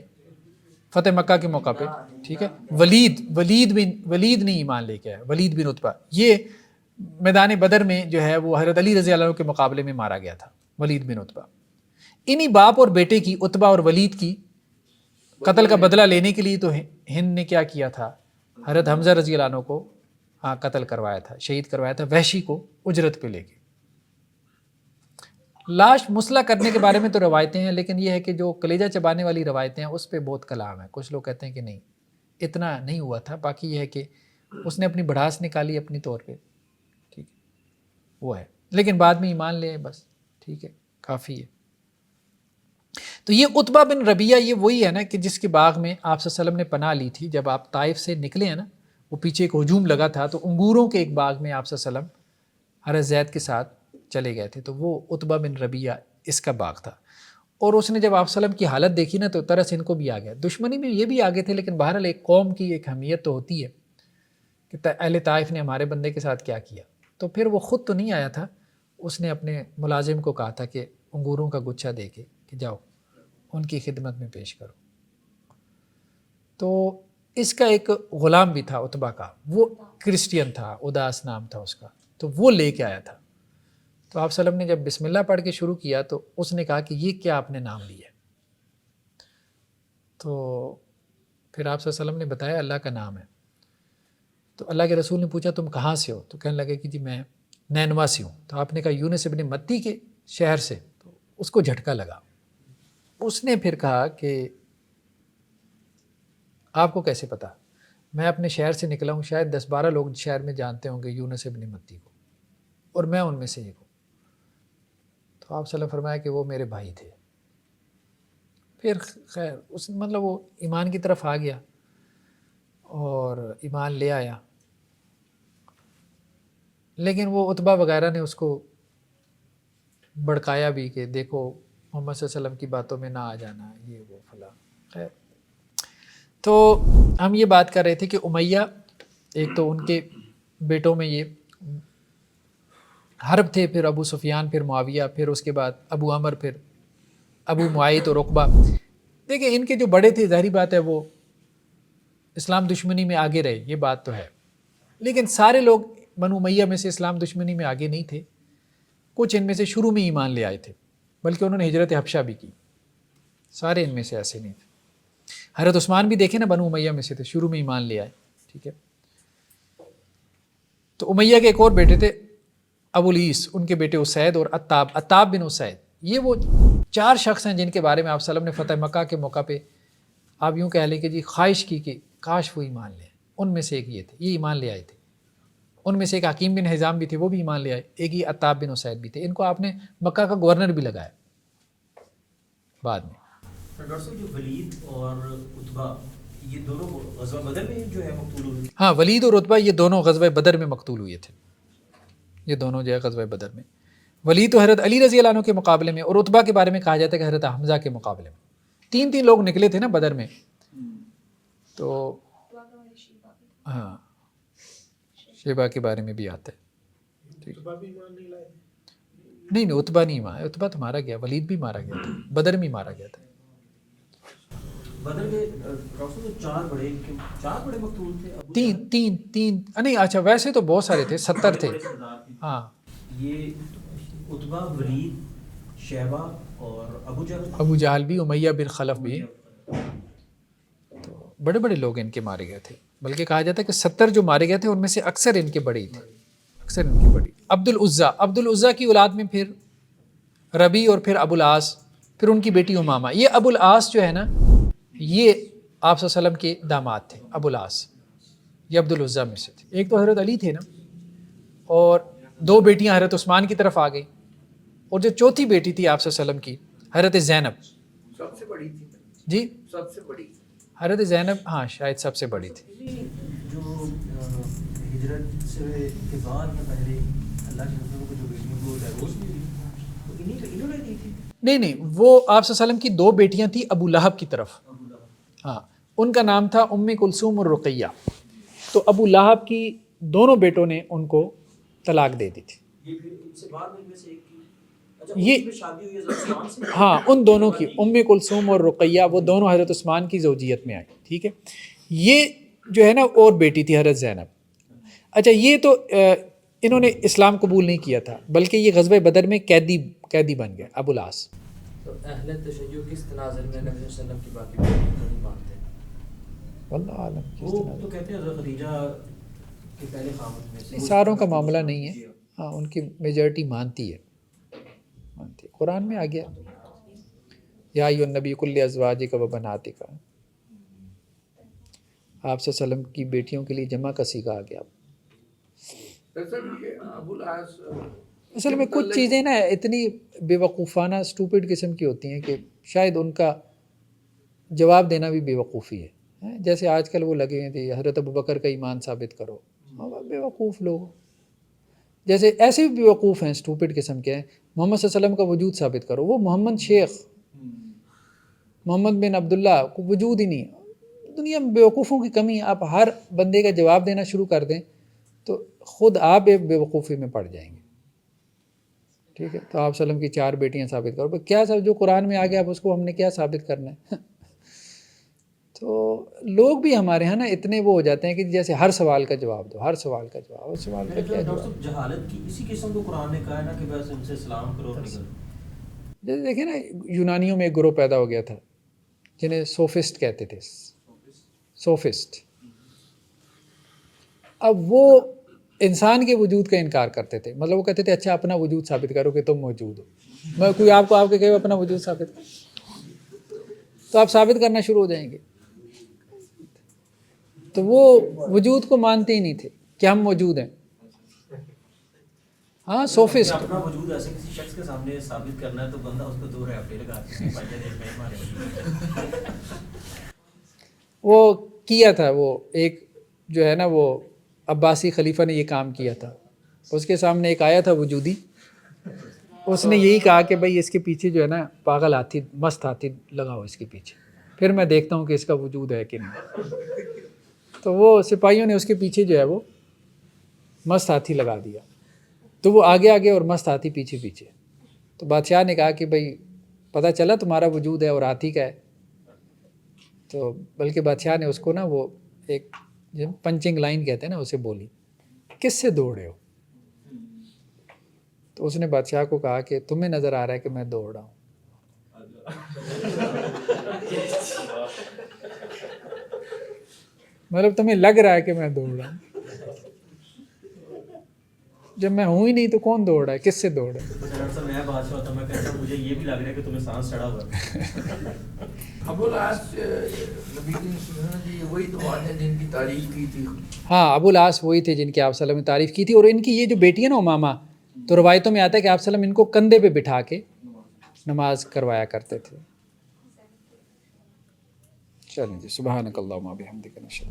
فتح مکہ کے موقع پہ، ٹھیک ہے. ولید نہیں ایمان لے کے آیا، ولید بن عتبہ یہ میدان بدر میں جو ہے وہ حضرت علی رضی اللہ عنہ کے مقابلے میں مارا گیا تھا، ولید بن عتبہ. انہی باپ اور بیٹے کی، عتبہ اور ولید کی قتل کا بدلہ لینے کے لیے تو ہند نے کیا کیا تھا، حضرت حمزہ رضی اللہ عنہ کو قتل کروایا تھا، شہید کروایا تھا وحشی کو اجرت پہ لے کے. لاش مسلح کرنے کے بارے میں تو روایتیں ہیں، لیکن یہ ہے کہ جو کلیجہ چبانے والی روایتیں ہیں اس پہ بہت کلام ہے. کچھ لوگ کہتے ہیں کہ نہیں، اتنا نہیں ہوا تھا. باقی یہ ہے کہ اس نے اپنی بڑھاس نکالی اپنی طور پہ، ٹھیک ہے، وہ ہے، لیکن بعد میں ایمان لے، بس ٹھیک ہے، کافی ہے. تو یہ عتبہ بن ربیہ یہ وہی ہے نا کہ جس کے باغ میں آپ صلی اللہ علیہ وسلم نے پناہ لی تھی. جب آپ طائف سے نکلے ہیں نا، وہ پیچھے ایک ہجوم لگا تھا، تو انگوروں کے ایک باغ میں آپ صلی اللہ علیہ وسلم حضرت زید کے ساتھ چلے گئے تھے. تو وہ عتبہ بن ربیہ اس کا باغ تھا. اور اس نے جب آپ صلی اللہ علیہ وسلم کی حالت دیکھی نا، تو ترس ان کو بھی آ گیا. دشمنی میں یہ بھی آگے تھے، لیکن بہرحال ایک قوم کی ایک اہمیت تو ہوتی ہے کہ اہل طائف نے ہمارے بندے کے ساتھ کیا کیا. تو پھر وہ خود تو نہیں آیا تھا، اس نے اپنے ملازم کو کہا تھا کہ انگوروں کا گچھا دے کے کہ جاؤ ان کی خدمت میں پیش کرو. تو اس کا ایک غلام بھی تھا عتبہ کا، وہ کرسچین تھا، اداس نام تھا اس کا، تو وہ لے کے آیا تھا. تو آپ صلی اللہ علیہ وسلم نے جب بسم اللہ پڑھ کے شروع کیا تو اس نے کہا کہ یہ کیا آپ نے نام لیا ہے؟ تو پھر آپ صلی اللہ علیہ وسلم نے بتایا اللہ کا نام ہے. تو اللہ کے رسول نے پوچھا تم کہاں سے ہو؟ تو کہنے لگے کہ جی میں نینوا سے ہوں. تو آپ نے کہا یونس ابن متی کے شہر سے. تو اس کو جھٹکا لگا. اس نے پھر کہا کہ آپ کو کیسے پتا؟ میں اپنے شہر سے نکلا ہوں، شاید 10-12 لوگ شہر میں جانتے ہوں گے یونس ابن متی کو، اور میں ان میں سے ایک ہوں. تو آپ صلی اللہ علیہ وسلم فرمایا کہ وہ میرے بھائی تھے. پھر خیر اس مطلب وہ ایمان کی طرف آ گیا اور ایمان لے آیا. لیکن وہ عتبہ وغیرہ نے اس کو بڑکایا بھی کہ دیکھو محمد صلی اللہ علیہ وسلم کی باتوں میں نہ آ جانا، یہ وہ فلاں. خیر تو ہم یہ بات کر رہے تھے کہ امیہ ایک تو ان کے بیٹوں میں یہ حرب تھے، پھر ابو سفیان، پھر معاویہ، پھر اس کے بعد ابو عمر، پھر ابو معیط اور عقبہ. دیکھیں ان کے جو بڑے تھے ظاہری بات ہے وہ اسلام دشمنی میں آگے رہے، یہ بات تو ہے. لیکن سارے لوگ بنو امیہ میں سے اسلام دشمنی میں آگے نہیں تھے. کچھ ان میں سے شروع میں ایمان لے آئے تھے، بلکہ انہوں نے ہجرت حبشہ بھی کی. سارے ان میں سے ایسے نہیں تھے. حضرت عثمان بھی دیکھیں نا بنو امیہ میں سے تھے، شروع میں ایمان لے آئے، ٹھیک ہے. تو امیہ کے ایک اور بیٹے تھے ابو العیس، ان کے بیٹے اسید اور عتاب بن اسید. یہ وہ 4 شخص ہیں جن کے بارے میں آپ صلی اللہ علیہ وسلم نے فتح مکہ کے موقع پہ آپ یوں کہہ لیں کہ جی خواہش کی کہ کاش وہ ایمان لے. ان میں سے ایک یہ تھے، یہ ایمان لے آئے تھے. ان میں سے ایک حکیم بن حزام بھی تھے، وہ بھی ایمان لے آئے. ایک یہ عتاب بن اسید بھی تھے. ان کو آپ نے مکہ کا گورنر بھی لگایا بعد میں. ڈاکٹر صاحب جو ولید اور عتبہ یہ دونوں غزوہ بدر میں جو ہے مقتول ہوئے؟ ہاں، ولید اور عتبہ یہ دونوں غزوہ بدر میں مقتول ہوئے تھے. یہ دونوں جو ہے غزوہ بدر میں. ولید تو حضرت علی رضی اللہ عنہ کے مقابلے میں، اور عتبہ کے بارے میں کہا جاتا ہے کہ حضرت حمزہ کے مقابلے میں. 3 لوگ نکلے تھے نا بدر میں. تو ہاں شیبہ کے بارے میں بھی آتا ہے. نہیں عتبہ نہیں مارا، عتبہ تو مارا گیا، ولید بھی مارا گیا تھا، بدر میں مارا گیا تھا. بدر میں ڈاکٹر صاحب 4 بڑے مقتول تھے. 3 نہیں، اچھا ویسے تو بہت سارے تھے، 70 تھے. ہاں یہ عتبہ، ولید، شیبہ اور ابو جہل بھی، امیہ بن خلف بھی. تو بڑے بڑے لوگ ان کے مارے گئے تھے. بلکہ کہا جاتا ہے کہ 70 جو مارے گئے تھے ان میں سے اکثر ان کے بڑے ہی تھے، اکثر ان کی بڑی. عبد العزیٰ کی اولاد میں پھر ربی اور پھر ابو العاص، پھر ان کی بیٹی امامہ. یہ ابو العاص جو ہے نا یہ آپ صلی اللہ علیہ وسلم کے داماد تھے. ابو العاص یہ عبد العزیٰ میں سے تھے. ایک تو حضرت علی تھے نا، اور دو بیٹیاں حضرت عثمان کی طرف آ گئیں، اور جو چوتھی بیٹی تھی آپ صلی اللہ علیہ وسلم کی حضرت زینب، سب سے بڑی تھی، جی سب سے بڑی حضرت زینب ہاں شاید سب سے بڑی تھی. جو ہجرت سے کے بعد یا پہلے اللہ کے رسول کو جو بیٹیوں کو ڈائیورس ملی تو انہوں نے دی تھی. نہیں وہ آپ صلی اللہ علیہ وسلم کی دو بیٹیاں تھیں ابو لہب کی طرف، ہاں ان کا نام تھا ام کلثوم اور رقیہ. تو ابو لہب کی دونوں بیٹوں نے ان کو طلاق دے دی تھی. یہ پھر ان سے بعد میں سے ایک کی یہ شادی ہوئی حضرت عثمان سے. ہاں ان دونوں کی ام کلثوم اور رقیہ وہ دونوں حضرت عثمان کی زوجیت میں آئی. ٹھیک ہے، یہ جو ہے نا اور بیٹی تھی حضرت زینب. اچھا یہ تو انہوں نے اسلام قبول نہیں کیا تھا، بلکہ یہ غزوہ بدر میں قیدی بن گئے ابو العاص. تو اہل تشیع کس تناظر میں نبی صلی اللہ علیہ وسلم کی باقی بیٹیوں کو نہیں مانتے؟ واللہ عالم کس وہ طرح تو کہتے ہیں حضرت خدیجہ کے پہلے خامد میں سے ساروں کا معاملہ نہیں ہے. ہاں ان کی میجورٹی مانتی ہے. قرآن میں آ گیا یا ایھا النبی کل ازواجک و بناتک، آپ صلی اللہ علیہ وسلم کی بیٹیوں کے لیے جمع کا صیغہ آ گیا. ابو العاص اصل میں کچھ چیزیں نا اتنی بے وقوفانہ اسٹوپڈ قسم کی ہوتی ہیں کہ شاید ان کا جواب دینا بھی بے وقوفی ہے. جیسے آج کل وہ لگے ہیں کہ حضرت ابوبکر کا ایمان ثابت کرو، بے وقوف لوگ. جیسے ایسے بھی بے وقوف ہیں اسٹوپڈ قسم کے ہیں، محمد صلی اللہ علیہ وسلم کا وجود ثابت کرو. وہ محمد شیخ محمد بن عبداللہ کو وجود ہی نہیں. دنیا میں بے وقوفوں کی کمی ہے. آپ ہر بندے کا جواب دینا شروع کر دیں تو خود آپ بے وقوفی میں پڑ جائیں گے. ٹھیک ہے، تو آپ صلی اللہ علیہ وسلم کی 4 بیٹیاں ثابت کرو. کیا سب جو قرآن میں آ گیا اب اس کو ہم نے کیا ثابت کرنا ہے؟ تو لوگ بھی ہمارے ہاں نا اتنے وہ ہو جاتے ہیں کہ جیسے ہر سوال کا جواب دو، ہر سوال کا جواب، ہر سوال کا کیا جواب. جہالت کی اسی قسم کو قرآن نے کہا ہے نا کہ بس ان سے سلام کرو اور نکلو. جیسے دیکھیں نا یونانیوں میں ایک گروہ پیدا ہو گیا تھا جنہیں سوفسٹ کہتے تھے. سوفسٹ. اب وہ انسان کے وجود کا انکار کرتے تھے. مطلب وہ کہتے تھے اچھا اپنا وجود ثابت کرو کہ تم موجود ہو. میں کوئی آپ کو آپ کے کہے اپنا وجود ثابت کرو تو آپ ثابت کرنا شروع ہو جائیں گے. تو وہ وجود کو مانتے ہی نہیں تھے کہ ہم موجود ہیں. ہاں سوفسٹ. اپنا وجود ایسے کسی شخص کے سامنے ثابت کرنا ہے تو بندہ اس کو 2 رپٹے لگا وہ کیا تھا. وہ ایک جو ہے نا وہ عباسی خلیفہ نے یہ کام کیا تھا. اس کے سامنے ایک آیا تھا وجودی، اس نے یہی کہا کہ بھائی اس کے پیچھے جو ہے نا پاگل ہاتھی مست ہاتھی لگاؤ اس کے پیچھے، پھر میں دیکھتا ہوں کہ اس کا وجود ہے کہ نہیں. تو وہ سپاہیوں نے اس کے پیچھے جو ہے وہ مست ہاتھی لگا دیا. تو وہ آگے آگے اور مست ہاتھی پیچھے پیچھے. تو بادشاہ نے کہا کہ بھائی پتہ چلا تمہارا وجود ہے اور ہاتھی کا ہے. تو بلکہ بادشاہ نے اس کو نا وہ ایک پنچنگ لائن کہتے ہیں نا اسے بولی، کس سے دوڑ رہے ہو؟ تو اس نے بادشاہ کو کہا کہ تمہیں نظر آ رہا ہے کہ میں دوڑ رہا ہوں. مطلب تمہیں لگ رہا ہے کہ میں دوڑ رہا ہوں، جب میں ہوں ہی نہیں تو کون دوڑ رہا ہے، کس سے دوڑ رہا ہے؟ میں بادشاہ ہوتا میں کہتا مجھے یہ بھی لگ رہا ہے کہ تمہیں سانس چڑھا ہوا ہے. ابو العاص نبی کی وہی تو بات ہے جن کی تعریف کی تھی. ہاں ابو العاص وہی تھے جن کی آپ صلی اللہ علیہ وسلم نے تعریف کی تھی. اور ان کی یہ جو بیٹی ہے نا امامہ، تو روایتوں میں آتا ہے کہ آپ صلی اللہ علیہ وسلم ان کو کندھے پہ بٹھا کے نماز کروایا کرتے تھے. چلیں جی، سبحانک اللہم و بحمدک نشہد